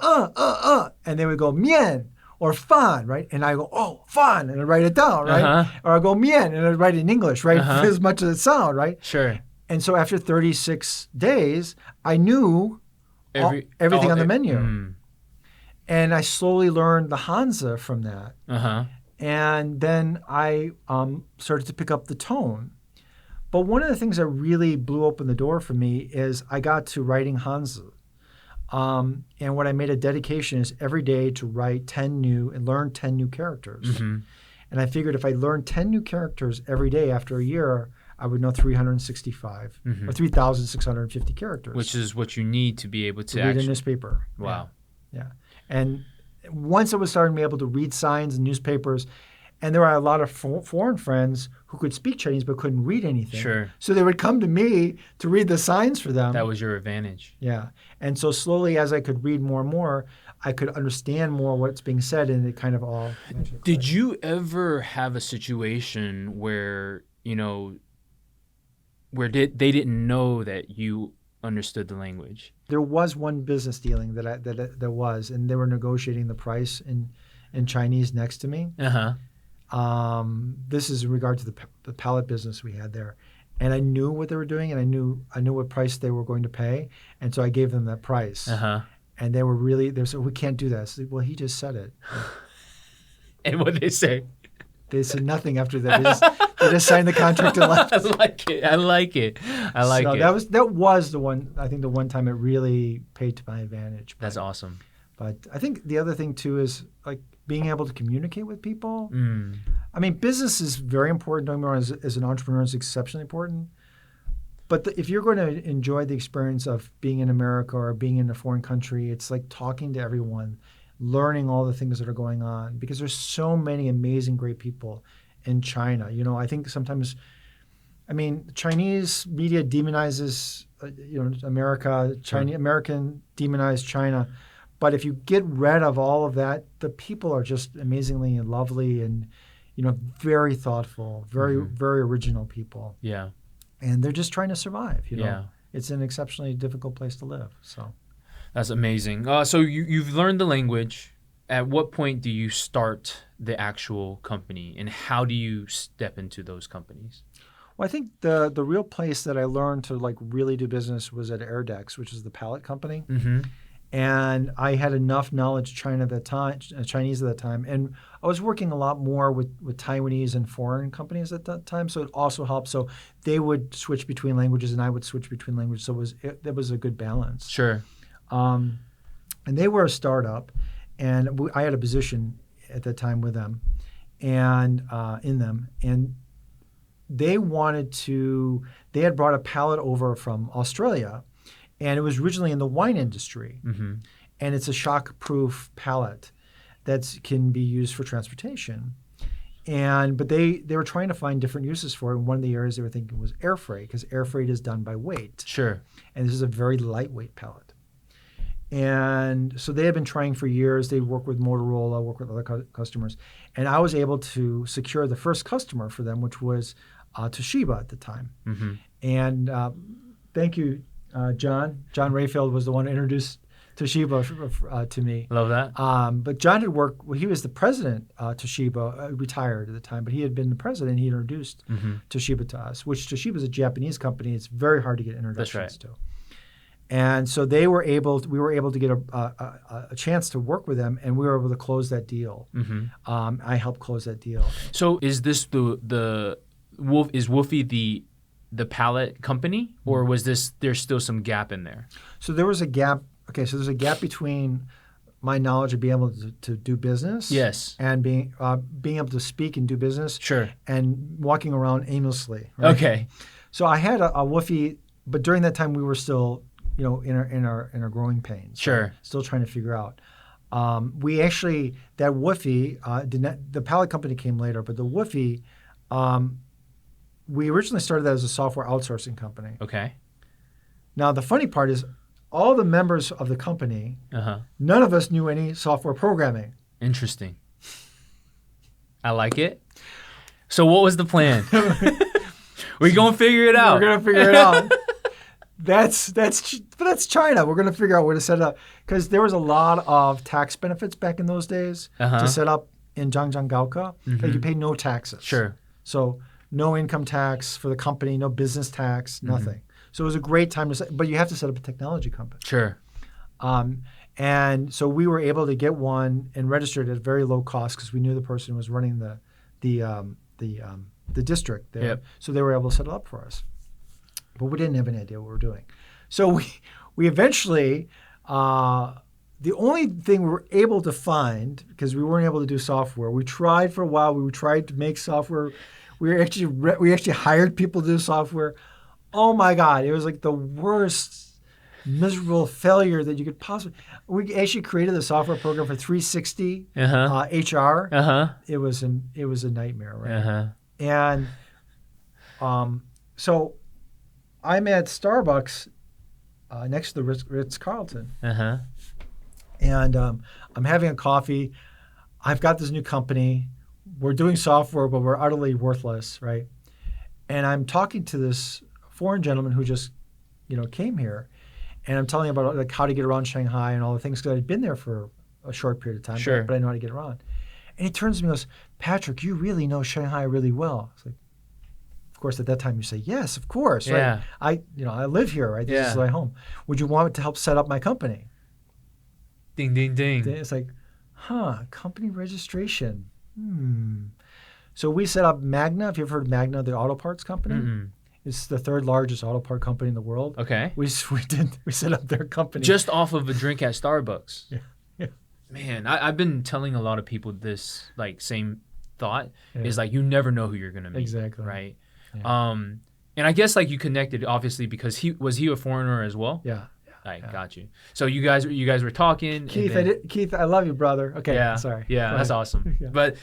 and they would go, mian, or fan, right? And I go, oh, fan, and I write it down, right? Or I go, mian, and I write it in English, right? As much as it sounds, right? Sure. And so after 36 days, I knew everything on the menu. And I slowly learned the Hanzi from that. And then I started to pick up the tone. But one of the things that really blew open the door for me is I got to writing Hanzi. And what I made a dedication is every day to write 10 new and learn 10 new characters. And I figured if I learned 10 new characters every day after a year, I would know 365 or 3,650 characters. Which is what you need to be able to read a newspaper. Wow. Yeah. And once I was starting to be able to read signs and newspapers, and there were a lot of foreign friends who could speak Chinese but couldn't read anything. Sure. So they would come to me to read the signs for them. That was your advantage. Yeah. And so slowly as I could read more and more, I could understand more what's being said, and it kind of all... Did you ever have a situation where, where they didn't know that you understood the language? There was one business dealing that there was, and they were negotiating the price in Chinese next to me. This is in regard to the pallet business we had there, and I knew what they were doing, and I knew what price they were going to pay, and so I gave them that price. And they said, we can't do that. I said, well, he just said it. And what did they say? They said nothing after that. They just signed the contract and left. I like it. That was the one, I think the one time it really paid to my advantage. That's awesome. But I think the other thing too is like being able to communicate with people. I mean, business is very important. Don't get me wrong, as an entrepreneur, it's exceptionally important. But if you're going to enjoy the experience of being in America or being in a foreign country, it's like talking to everyone, learning all the things that are going on, because there's so many amazing, great people in China. You know, I think sometimes, I mean, Chinese media demonizes, America. American demonizes China. But if you get rid of all of that, the people are just amazingly lovely and, very thoughtful, very, very original people. Yeah. And they're just trying to survive. Yeah. It's an exceptionally difficult place to live. So. That's amazing. So you've learned the language. At what point do you start the actual company, and how do you step into those companies? Well, I think the real place that I learned to like really do business was at Airdex, which is the pallet company. And I had enough knowledge Chinese at that time, and I was working a lot more with Taiwanese and foreign companies at that time. So it also helped. So they would switch between languages, and I would switch between languages. So that was a good balance. Sure. And they were a startup, and I had a position at that time with them, and in them, and they had brought a pallet over from Australia, and it was originally in the wine industry, and it's a shock-proof pallet that can be used for transportation. But they were trying to find different uses for it, and one of the areas they were thinking was air freight, because air freight is done by weight. Sure. And this is a very lightweight pallet. And so they had been trying for years. They work with Motorola, work with other customers. And I was able to secure the first customer for them, which was Toshiba at the time. And thank you, John. John Rayfield was the one who introduced Toshiba to me. Love that. But John had worked, he was the president, Toshiba, retired at the time, but he had been the president. He introduced Toshiba to us, which Toshiba is a Japanese company. It's very hard to get introductions to. And so we were able to get a chance to work with them, and we were able to close that deal. I helped close that deal. So is this the Wolf? Is Woofy the pallet company, or was there's still some gap in there? So there was a gap. Okay, so there's a gap between my knowledge of being able to do business, yes, and being able to speak and do business, sure, and walking around aimlessly. Right? Okay. So I had a Woofy, but during that time we were still, in our growing pains. Sure. Right? Still trying to figure out. We actually, that Woofy, the pallet company came later, but the Woofy, we originally started that as a software outsourcing company. Okay. Now the funny part is, all the members of the company, none of us knew any software programming. Interesting. I like it. So what was the plan? We're going to figure it out. We're going to figure it out. That's China. We're going to figure out where to set it up. Because there was a lot of tax benefits back in those days to set up in Zhangjianggaoke. Like you pay no taxes. Sure. So no income tax for the company, no business tax, nothing. So it was a great time to set, but you have to set up a technology company. Sure. And so we were able to get one and register it at very low cost because we knew the person who was running the district there. Yep. So they were able to set it up for us. But we didn't have any idea what we were doing. So we eventually, the only thing we were able to find, because we weren't able to do software, we tried for a while. We tried to make software. We actually hired people to do software. Oh my God, it was like the worst, miserable failure that you could possibly. We actually created a software program for 360 HR. It was a nightmare, right? And so I'm at Starbucks next to the Ritz-Carlton, and I'm having a coffee. I've got this new company. We're doing software, but we're utterly worthless, right? And I'm talking to this foreign gentleman who just, came here, and I'm telling him about like how to get around Shanghai and all the things, because I'd been there for a short period of time, sure, but I know how to get around. And he turns to me and goes, "Patrick, you really know Shanghai really well." It's like, of course, at that time you say, "Yes, of course." Yeah. Right? I live here, right? This is my home. Would you want to help set up my company? Ding, ding, ding. It's like, company registration. So we set up Magna. If you've heard of Magna, the auto parts company. Mm-mm. It's the third largest auto part company in the world. Okay. We set up their company. Just off of a drink at Starbucks. Yeah. Man, I've been telling a lot of people this like same thought Yeah. is like you never know who you're gonna meet. Exactly. Right. Yeah. And I guess like you connected obviously because he was a foreigner as well. Yeah. I got you. So you guys were talking. Keith, I love you, brother. Okay. Yeah. Sorry. Yeah, that's awesome. Yeah. But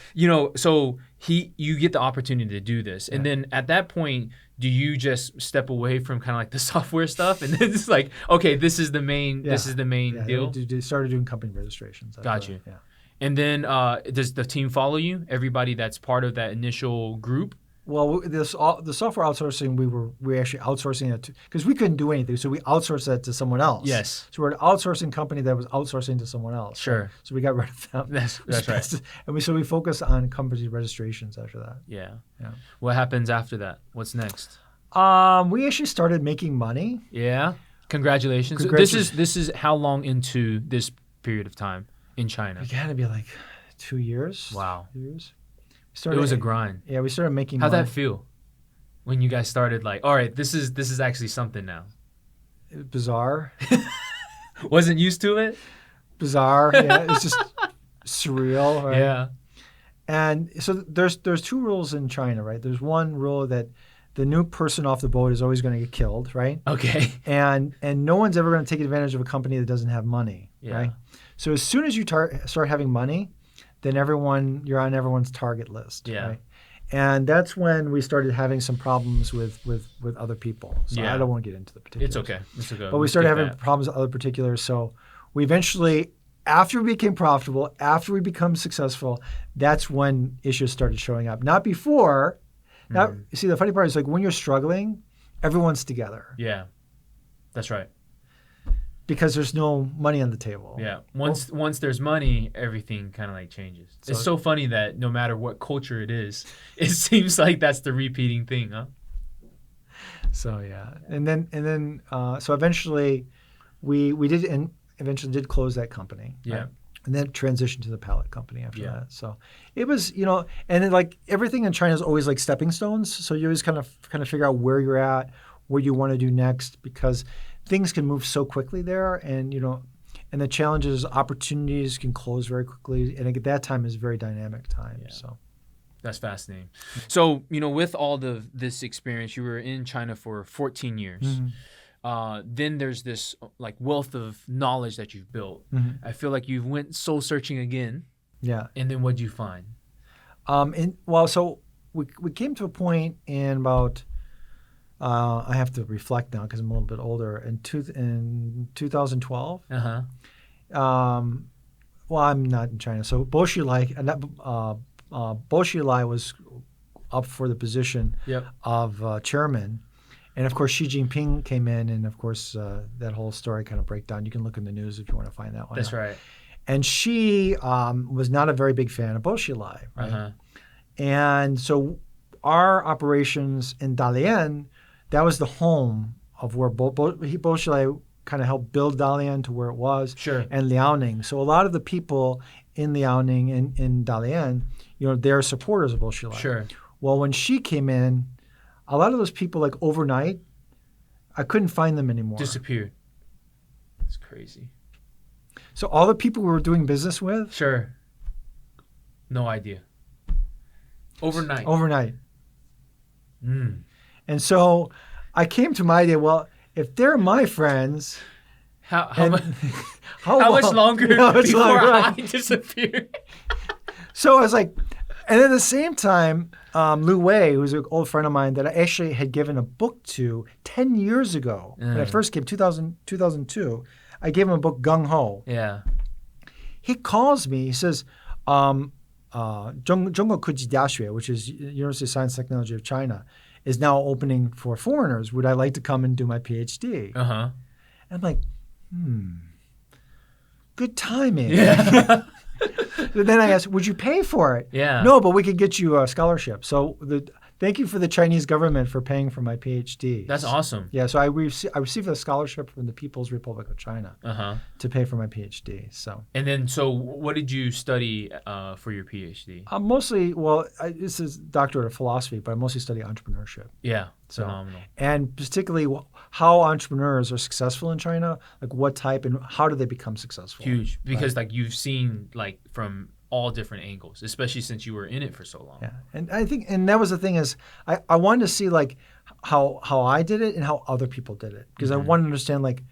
so you get the opportunity to do this, and then at that point, do you just step away from kind of like the software stuff, and then it's like, okay, this is the main deal. They started doing company registrations. Got you. Yeah. And then does the team follow you? Everybody that's part of that initial group? Well, the software outsourcing, we actually outsourcing it because we couldn't do anything, so we outsourced that to someone else. Yes. So we're an outsourcing company that was outsourcing to someone else. Sure. Right? So we got rid of them. That's right. And we focus on company registrations after that. Yeah. Yeah. What happens after that? What's next? We actually started making money. Yeah. Congratulations. This is how long into this period of time in China? It had to be like 2 years. Wow. 2 years. It was a grind. Yeah, we started making How'd money. that feel when you guys started like, all right, this is actually something now? It was bizarre. Wasn't used to it? Bizarre. Yeah, it's just surreal, right? Yeah. And so there's two rules in China, right? There's one rule that the new person off the boat is always going to get killed, right? Okay. And no one's ever going to take advantage of a company that doesn't have money, right? So as soon as you start having money, then you're on everyone's target list. Yeah. Right? And that's when we started having some problems with other people. So I don't want to get into the particulars. It's okay. But we started having problems with other particulars. So we eventually, after we became profitable, after we become successful, that's when issues started showing up. Not before. Now, see, the funny part is like when you're struggling, everyone's together. Yeah. That's right. Because there's no money on the table. Yeah. Once there's money, everything kind of like changes. It's so funny that no matter what culture it is, it seems like that's the repeating thing, huh? So yeah, and then so eventually, we did close that company. Yeah. Right? And then transitioned to the pallet company after that. So it was, and then like everything in China is always like stepping stones. So you always kind of figure out where you're at, what you want to do next, because things can move so quickly there, and and the challenges, opportunities can close very quickly, and at that time is a very dynamic time. Yeah. So that's fascinating. So with all this experience, you were in China for 14 years. Mm-hmm. Then there's this like wealth of knowledge that you've built. Mm-hmm. I feel like you went soul searching again. Yeah. And then what'd you find? So we came to a point in about. I have to reflect now because I'm a little bit older. In 2012. Well, I'm not in China. So Bo Xilai was up for the position of chairman, and of course Xi Jinping came in, and of course that whole story kind of break down. You can look in the news if you want to find that one. That's right. And Xi was not a very big fan of Bo Xilai, right? And so our operations in Dalian. That was the home of where Bo Xilai kind of helped build Dalian to where it was, and Liaoning. So a lot of the people in Liaoning and in Dalian, they're supporters of Bo Xilai. Sure. Well, when she came in, a lot of those people, like overnight, I couldn't find them anymore. Disappeared. That's crazy. So all the people we were doing business with? Sure. No idea. Overnight. And so I came to my idea, well, if they're my friends, how much longer before I disappear? So I was like, and at the same time, Lu Wei, who's an old friend of mine that I actually had given a book to 10 years ago. When I first came, 2002, I gave him a book, Gung Ho. Yeah. He calls me, he says, Zhongguo Kuji Daxue, which is University of Science and Technology of China, is now opening for foreigners. Would I like to come and do my PhD? And I'm like, good timing. Yeah. Then I asked, would you pay for it? Yeah. No, but we could get you a scholarship. So the Thank you for the Chinese government for paying for my PhD. That's awesome. Yeah, so I received a scholarship from the People's Republic of China to pay for my PhD. So. And then, so what did you study for your PhD? Mostly, this is doctorate of philosophy, but I mostly study entrepreneurship. Yeah, so, phenomenal. And particularly how entrepreneurs are successful in China, like what type and how do they become successful? Huge, because like you've seen like from all different angles, especially since you were in it for so long. Yeah, and I think, and that was the thing is, I wanted to see like how I did it and how other people did it, because I wanted to understand like,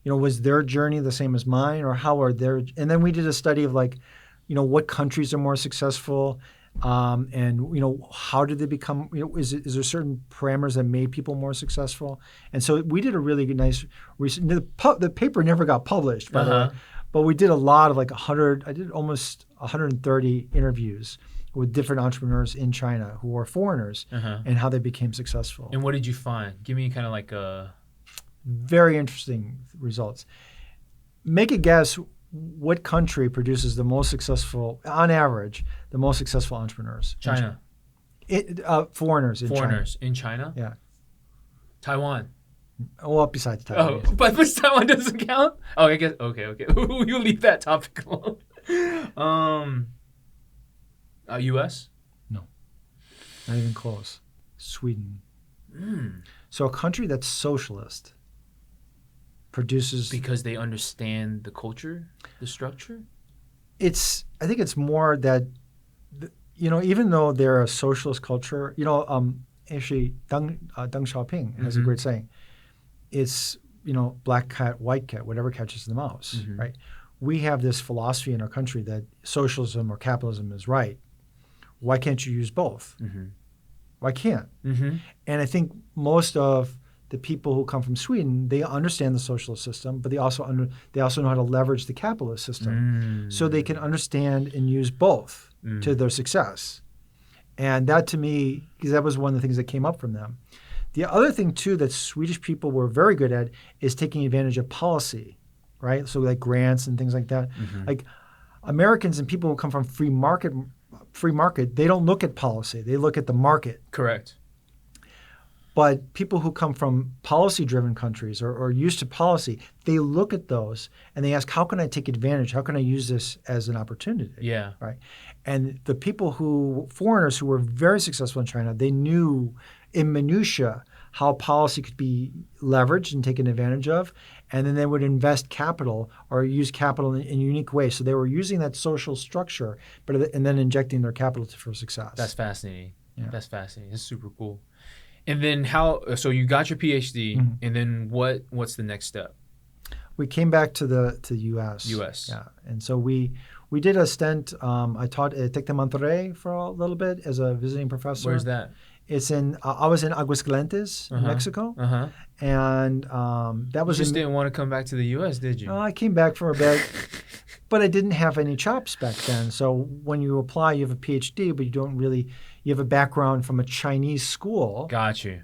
was their journey the same as mine, or how are their, and then we did a study of like, what countries are more successful, and how did they become, is there certain parameters that made people more successful? And so we did a really good, nice research. The paper never got published, by the way. But we did a lot of like I did almost 130 interviews with different entrepreneurs in China who were foreigners and how they became successful. And what did you find? Give me kind of like a... Very interesting results. Make a guess what country produces the most successful, on average, the most successful entrepreneurs? China. Foreigners in China. Foreigners in China? Yeah. Taiwan. Well, besides Taiwan. Oh, but Taiwan doesn't count? Oh, I guess, okay. We'll leave that topic alone. U.S.? No. Not even close. Sweden. So a country that's socialist produces... Because they understand the culture, the structure? I think it's more that, even though they're a socialist culture, actually Deng Xiaoping has a great saying. It's, black cat, white cat, whatever catches the mouse, right? We have this philosophy in our country that socialism or capitalism is right. Why can't you use both? Why can't? And I think most of the people who come from Sweden, they understand the socialist system, but they also know how to leverage the capitalist system so they can understand and use both to their success. And that to me, because that was one of the things that came up from them. The other thing too that Swedish people were very good at is taking advantage of policy, right? So like grants and things like that. Like Americans and people who come from free market, they don't look at policy. They look at the market. Correct. But people who come from policy-driven countries or used to policy, they look at those and they ask, how can I take advantage? How can I use this as an opportunity? Yeah. Right. And the foreigners who were very successful in China, they knew in minutia how policy could be leveraged and taken advantage of, and then they would invest capital or use capital in a unique way. So they were using that social structure, and then injecting their capital for success. That's fascinating. Yeah. That's fascinating. That's super cool. And then so you got your PhD, and then what's the next step? We came back to the U.S. Yeah, and so we did a stint. I taught at Tec de Monterrey for a little bit as a visiting professor. Where's that? It's in. I was in Aguascalientes, Mexico, and that was. You just didn't want to come back to the U.S., did you? I came back for a bit, but I didn't have any chops back then. So when you apply, you have a PhD, but you don't really. You have a background from a Chinese school. Got you.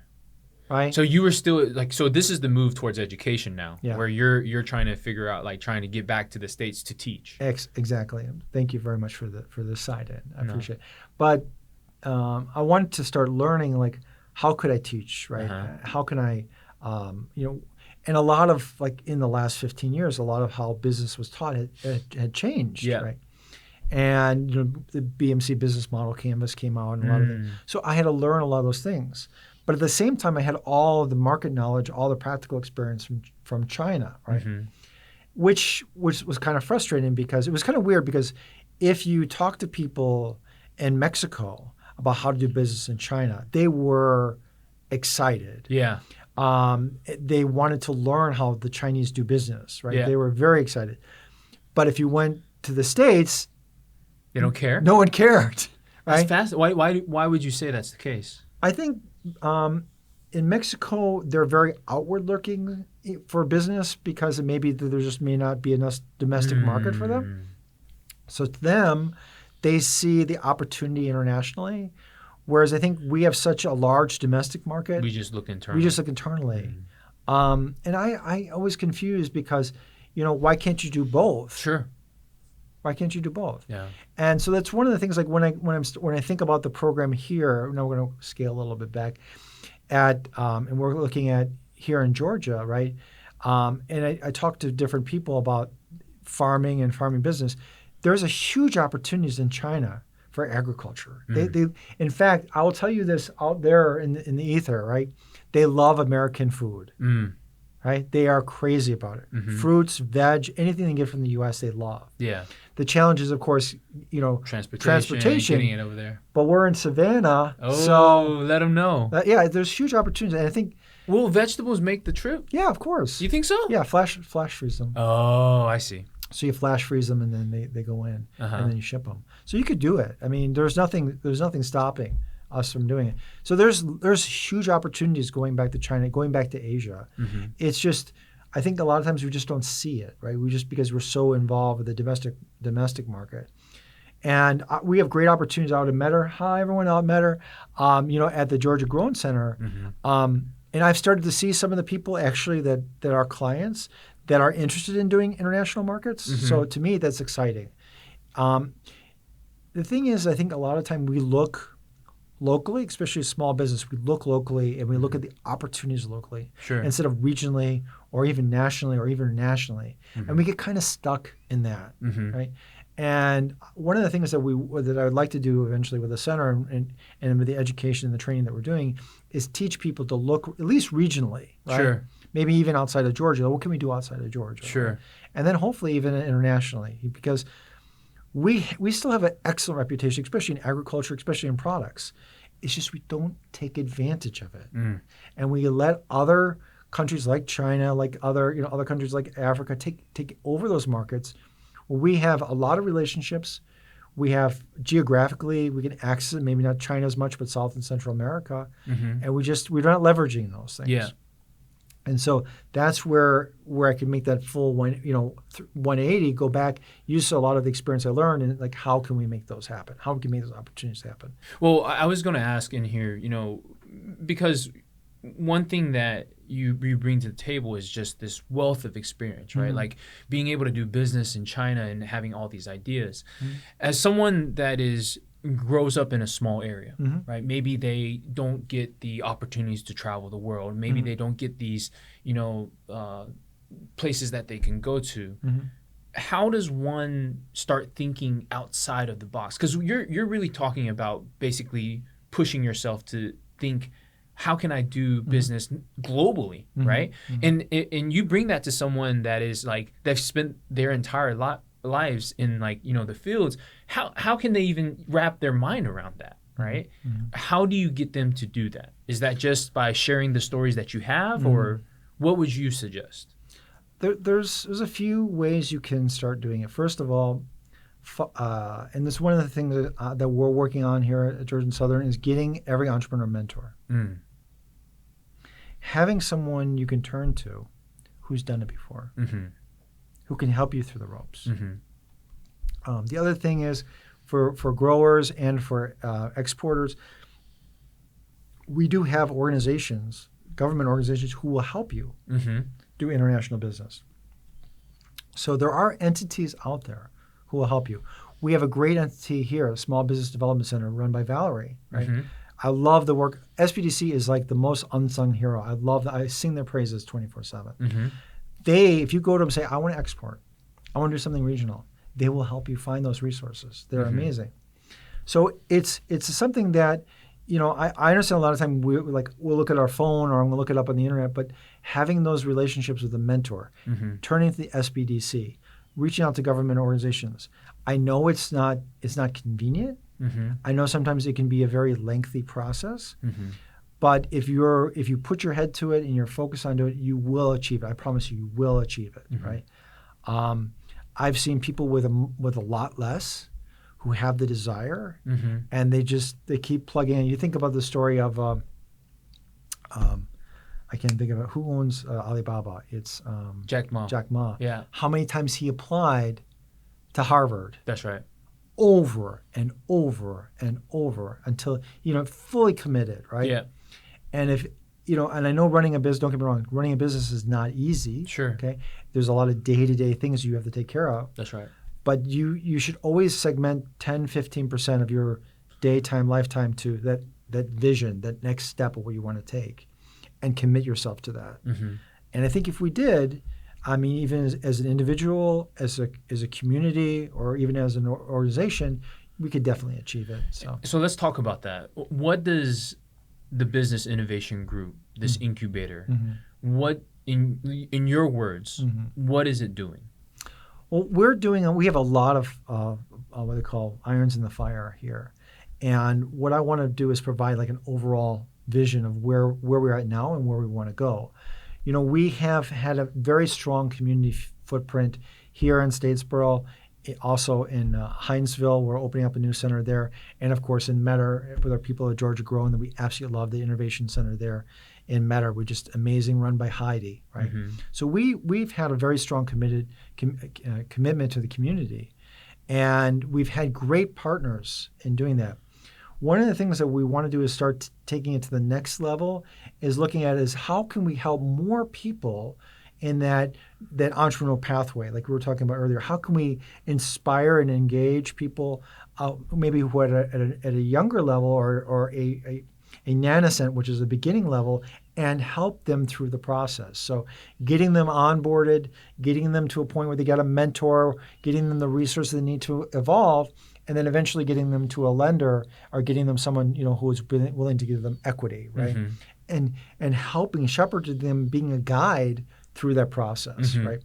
Right. So you were still so this is the move towards education now, where you're trying to figure out trying to get back to the States to teach. Exactly. Thank you very much for the side in. I appreciate it. But I wanted to start learning how could I teach, right? How can I, and a lot of in the last 15 years, a lot of how business was taught had changed, right? And the BMC business model canvas came out, and a lot of it. So I had to learn a lot of those things. But at the same time, I had all of the market knowledge, all the practical experience from China, right? Which was kind of frustrating because it was kind of weird because if you talk to people in Mexico about how to do business in China, they were excited. Yeah. They wanted to learn how the Chinese do business, right? Yeah. They were very excited. But if you went to the States, they don't care. No one cared. Right? That's fast. Why would you say that's the case? I think in Mexico they're very outward-looking for business because maybe there just may not be enough domestic market for them. So to them, they see the opportunity internationally, whereas I think we have such a large domestic market. We just look internally. And I always confused because, why can't you do both? Sure. Why can't you do both? Yeah. And so that's one of the things. Like when I think about the program here, now we're going to scale a little bit back and we're looking at here in Georgia, right? And I talked to different people about farming and farming business. There's a huge opportunities in China for agriculture. They in fact, I will tell you this out there in the ether, right? They love American food, right? They are crazy about it. Fruits, veg, anything they get from the U.S. they love. Yeah. The challenge is, of course, transportation. Getting it over there. But we're in Savannah, so let them know. Yeah, there's huge opportunities, and I think. Will vegetables make the trip? Yeah, of course. You think so? Yeah, flash freeze them. Oh, I see. So you flash freeze them, and then they go in, and then you ship them. So you could do it. I mean, there's nothing stopping us from doing it. So there's huge opportunities going back to China, going back to Asia. It's just, I think a lot of times we just don't see it, right? Because we're so involved with the domestic market. And we have great opportunities out in Metter. Hi, everyone out in Metter, at the Georgia Growing Center. And I've started to see some of the people actually that are clients that are interested in doing international markets. So to me, that's exciting. The thing is, I think a lot of time we look locally, especially small business, we look locally and we look at the opportunities locally instead of regionally or even nationally or even internationally. And we get kind of stuck in that, right? And one of the things that I would like to do eventually with the center and with the education and the training that we're doing is teach people to look at least regionally, right? Maybe even outside of Georgia. What can we do outside of Georgia? Right? And then hopefully even internationally, because we still have an excellent reputation, especially in agriculture, especially in products. It's just we don't take advantage of it, and we let other countries like China, like other countries like Africa take over those markets. We have a lot of relationships. We have geographically, we can access it, maybe not China as much, but South and Central America. And we're not leveraging those things. Yeah. And so that's where I can make that full 180, go back, use a lot of the experience I learned, and like how can we make those happen? How can we make those opportunities happen? Well, I was going to ask in here, because one thing that you bring to the table is just this wealth of experience, right? Like being able to do business in China and having all these ideas. As someone that grows up in a small area, right? Maybe they don't get the opportunities to travel the world. Maybe they don't get these, places that they can go to. How does one start thinking outside of the box? Because you're really talking about basically pushing yourself to think, how can I do business globally, right? And you bring that to someone that is like, they've spent their entire lives in the fields. How can they even wrap their mind around that, right? How do you get them to do that? Is that just by sharing the stories that you have, or what would you suggest? There's a few ways you can start doing it. First of all, and this is one of the things that we're working on here at Georgia Southern is getting every entrepreneur a mentor. Having someone you can turn to who's done it before, who can help you through the ropes. The other thing is for growers and for exporters, we do have organizations, government organizations, who will help you do international business. So there are entities out there who will help you. We have a great entity here, a Small Business Development Center run by Valerie, right? I love the work. SBDC is like the most unsung hero. I love that. I sing their praises 24/7. If you go to them and say, I want to export, I want to do something regional, they will help you find those resources. They're amazing. So it's something that, I understand a lot of time we'll look at our phone or I'm going to look it up on the internet, but having those relationships with a mentor, turning to the SBDC, reaching out to government organizations. I know it's not convenient. I know sometimes it can be a very lengthy process, but if you put your head to it and you're focused on it, you will achieve it. I promise you will achieve it, right? I've seen people with a lot less who have the desire, and they keep plugging in. You think about the story of I can't think of it. Who owns Alibaba? It's Jack Ma. Jack Ma. Yeah. How many times he applied to Harvard? That's right. Over and over and over until fully committed, right? Yeah. And if and I know running a business, don't get me wrong, running a business is not easy. Sure. Okay. There's a lot of day-to-day things you have to take care of. That's right. but you should always segment 10-15% of your daytime, lifetime to that vision, that next step of what you want to take, and commit yourself to that. And I think if we did, I mean, even as an individual, as a community, or even as an organization, we could definitely achieve it. So let's talk about that. What does the Business Innovation Group, this incubator, what in your words, what is it doing? Well, we have a lot of what they call irons in the fire here. And what I want to do is provide like an overall vision of where we're at now and where we want to go. You know, we have had a very strong community footprint here in Statesboro, also in Hinesville. We're opening up a new center there. And of course in Metter with our people at Georgia Grow, and that we absolutely love the innovation center there in Metter. We're just amazing, run by Heidi, right? So we've had a very strong commitment to the community. And we've had great partners in doing that. One of the things that we want to do is start taking it to the next level, is looking at is how can we help more people in that entrepreneurial pathway, like we were talking about earlier. How can we inspire and engage people, maybe who at a younger level or a nanoscent, which is a beginning level, and help them through the process. So getting them onboarded, getting them to a point where they got a mentor, getting them the resources they need to evolve, and then eventually getting them to a lender or getting them someone, you know, who is willing to give them equity, right? And helping shepherd them, being a guide through that process, right?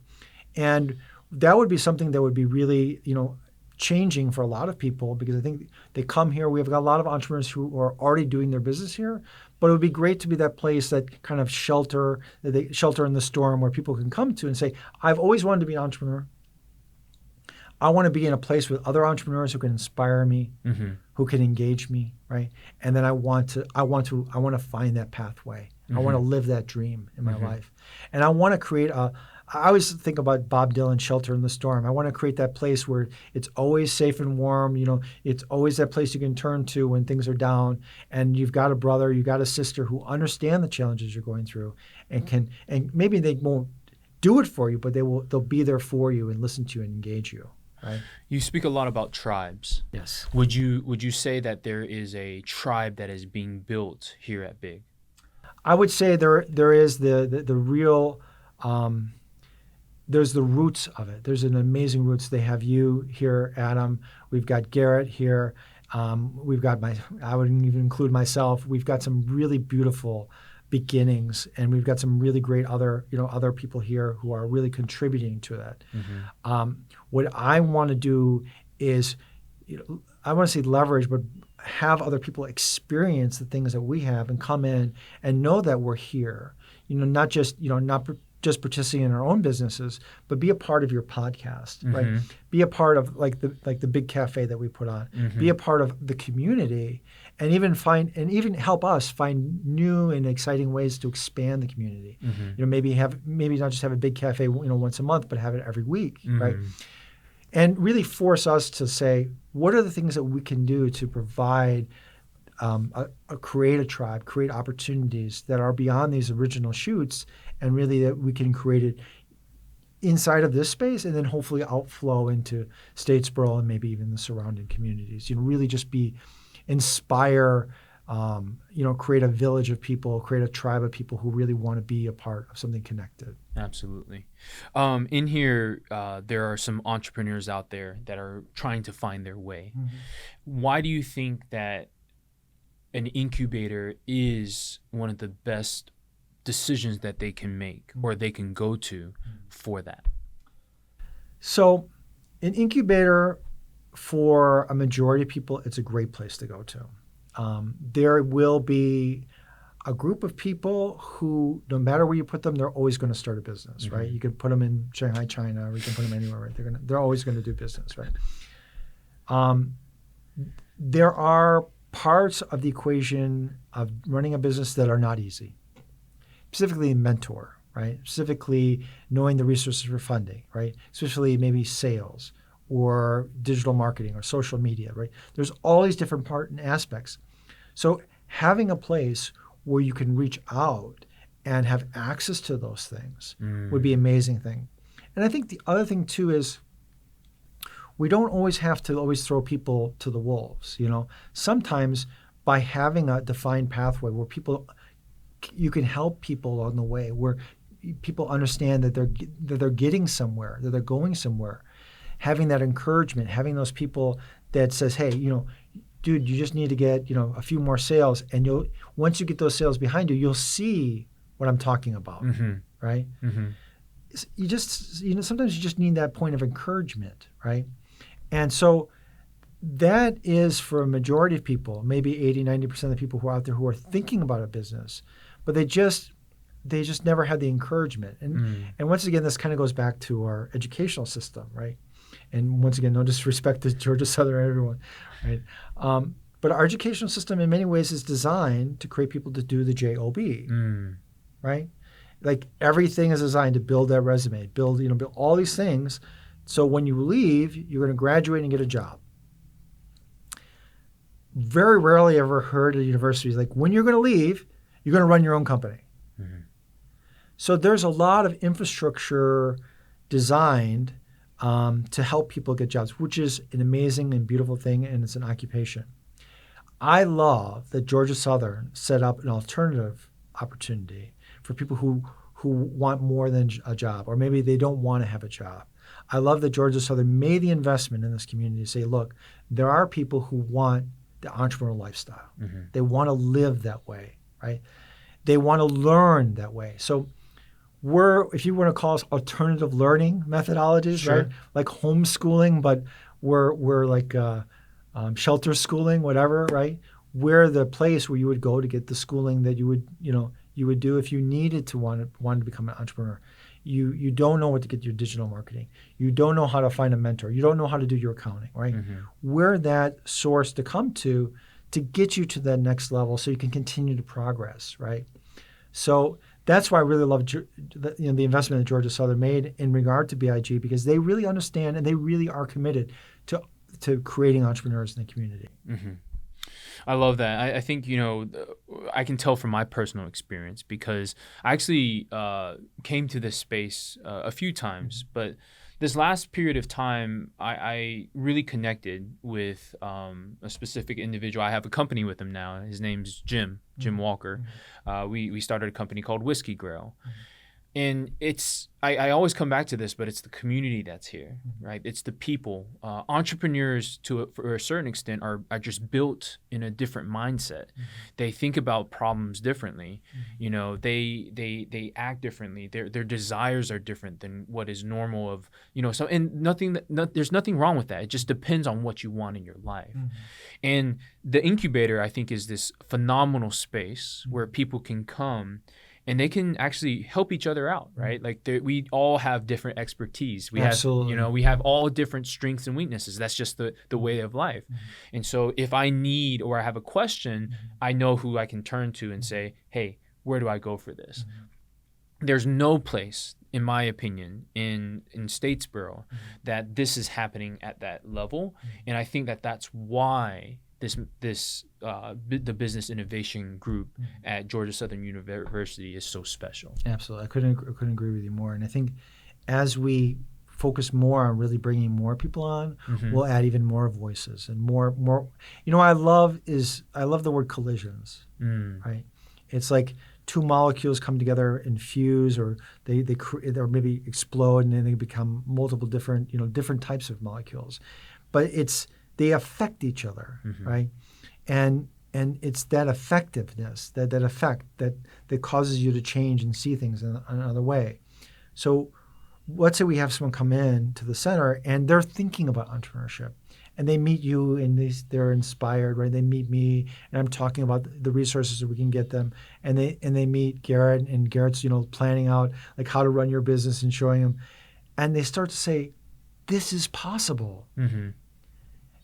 And that would be something that would be really, you know, changing for a lot of people, because I think they come here. We've got a lot of entrepreneurs who are already doing their business here, but it would be great to be that place, that kind of shelter in the storm, where people can come to and say, I've always wanted to be an entrepreneur. I want to be in a place with other entrepreneurs who can inspire me, who can engage me, right? And then I want to find that pathway. I want to live that dream in my life. And I want to create I always think about Bob Dylan's Shelter in the Storm. I want to create that place where it's always safe and warm. You know, it's always that place you can turn to when things are down. And you've got a brother, you've got a sister who understand the challenges you're going through, and maybe they won't do it for you, but they'll be there for you and listen to you and engage you. Right. You speak a lot about tribes. Yes. Would you say that there is a tribe that is being built here at Big? I would say there is the real there's the roots of it. There's an amazing roots. They have you here, Adam. We've got Garrett here. We've got I would even include myself. We've got some really beautiful beginnings, and we've got some really great other people here who are really contributing to that. What I want to do is, I want to say leverage, but have other people experience the things that we have and come in and know that we're here. Not just participating in our own businesses, but be a part of your podcast, right? Be a part of like the big cafe that we put on. Be a part of the community, and even help us find new and exciting ways to expand the community. Maybe not just have a big cafe, once a month, but have it every week, right? And really force us to say, what are the things that we can do to provide create a tribe, create opportunities that are beyond these original shoots, and really that we can create it inside of this space, and then hopefully outflow into Statesboro and maybe even the surrounding communities. Really just inspire, create a village of people, create a tribe of people who really want to be a part of something connected. Absolutely. In here, there are some entrepreneurs out there that are trying to find their way. Why do you think that an incubator is one of the best decisions that they can make or they can go to for that? So an incubator, for a majority of people, it's a great place to go to. There will be a group of people who, no matter where you put them, they're always going to start a business, right? You can put them in Shanghai, China, or you can put them anywhere, right? They're always going to do business, right? There are parts of the equation of running a business that are not easy. Specifically mentor, right? Specifically knowing the resources for funding, right? Especially maybe sales or digital marketing or social media, right? There's all these different parts and aspects. So having a place where you can reach out and have access to those things would be an amazing thing. And I think the other thing too is we don't always have to always throw people to the wolves. Sometimes by having a defined pathway where you can help people along the way, where people understand that they're getting somewhere, that they're going somewhere, having that encouragement, having those people that says, hey, dude, you just need to get a few more sales, and once you get those sales behind you, you'll see what I'm talking about, right? You just sometimes you just need that point of encouragement, right? And so that is for a majority of people, maybe 80-90% of the people who are out there who are thinking about a business, but they just never had the encouragement. And once again, this kind of goes back to our educational system, right? And once again, no disrespect to Georgia Southern and everyone, right? But our educational system in many ways is designed to create people to do the job, right? Like everything is designed to build that resume, build all these things. So when you leave, you're going to graduate and get a job. Very rarely ever heard at universities, like when you're going to leave, you're going to run your own company. So there's a lot of infrastructure designed to help people get jobs, which is an amazing and beautiful thing, and it's an occupation. I love that Georgia Southern set up an alternative opportunity for people who want more than a job, or maybe they don't want to have a job. I love that Georgia Southern made the investment in this community to say, look, there are people who want the entrepreneurial lifestyle. They want to live that way, right? They want to learn that way. So if you want to call us alternative learning methodologies, Sure. right? Like homeschooling, but we're like shelter schooling, whatever, right? We're the place where you would go to get the schooling that you would do if you needed to want to become an entrepreneur. You don't know what to get your digital marketing. You don't know how to find a mentor. You don't know how to do your accounting, right? We're that source to come to get you to that next level so you can continue to progress, right? So that's why I really love the investment that Georgia Southern made in regard to BIG, because they really understand and they really are committed to creating entrepreneurs in the community. I love that. I think, I can tell from my personal experience, because I actually came to this space a few times, but this last period of time, I really connected with a specific individual. I have a company with him now. His name's Jim Walker. We started a company called Whiskey Grail. And I always come back to this, but it's the community that's here, right? It's the people. Entrepreneurs, for a certain extent, are just built in a different mindset. They think about problems differently. They act differently. Their desires are different than what is normal So, and there's nothing wrong with that. It just depends on what you want in your life. And the incubator, I think, is this phenomenal space where people can come and they can actually help each other out, right? Like we all have different expertise. Absolutely. We have all different strengths and weaknesses. That's just the way of life. And so if I need or I have a question, I know who I can turn to and say, hey, where do I go for this? There's no place, in my opinion, in Statesboro that this is happening at that level. And I think that that's why the Business Innovation Group at Georgia Southern University is so special. Absolutely. I couldn't agree with you more. And I think as we focus more on really bringing more people on, we'll add even more voices and more. I love the word collisions, right? It's like two molecules come together and fuse, or they or maybe explode, and then they become multiple different types of molecules. But they affect each other, right? And it's that effectiveness, that effect that causes you to change and see things in another way. So let's say we have someone come in to the center and they're thinking about entrepreneurship, and they meet you and they're inspired, right? They meet me and I'm talking about the resources that we can get them, and they meet Garrett, and Garrett's planning out like how to run your business and showing them, and they start to say, this is possible.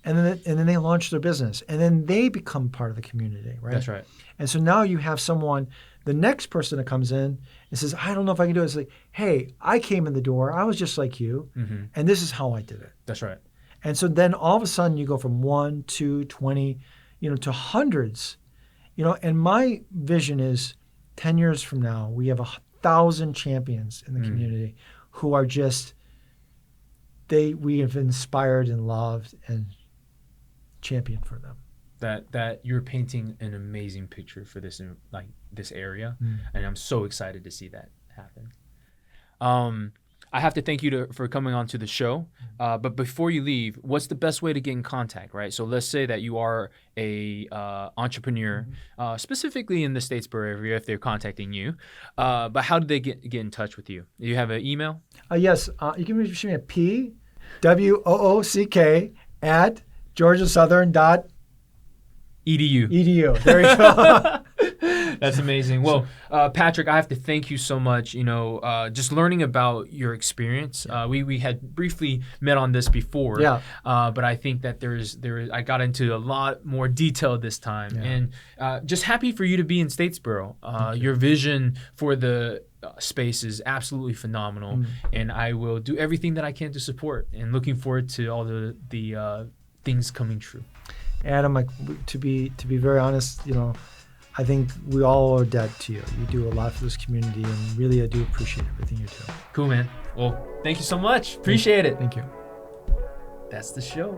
And then they launch their business, and then they become part of the community, right? That's right. And so now you have the next person that comes in and says, I don't know if I can do it. It's like, hey, I came in the door. I was just like you, and this is how I did it. That's right. And so then all of a sudden you go from 1, 2, 20, to hundreds, and my vision is 10 years from now, we have 1,000 champions in the community who are just we have inspired and loved and championed for them. That you're painting an amazing picture for this area, and I'm so excited to see that happen. I have to thank you for coming on to the show. But before you leave, what's the best way to get in contact, right? So let's say that you are a entrepreneur, specifically in the Statesboro area, if they're contacting you. But how do they get in touch with you? Do you have an email? Yes. You can reach me at pwoock@georgiasouthern.edu. There you go. That's amazing. Well, Patrick, I have to thank you so much. Just learning about your experience. We had briefly met on this before. Yeah. But I think that I got into a lot more detail this time, and just happy for you to be in Statesboro. Your vision for the space is absolutely phenomenal, and I will do everything that I can to support. And looking forward to all the things coming true. Adam, to be very honest, I think we all owe a debt to you. You do a lot for this community, and really I do appreciate everything you do. Cool, man. Well, thank you so much. Appreciate it. Thank you. That's the show.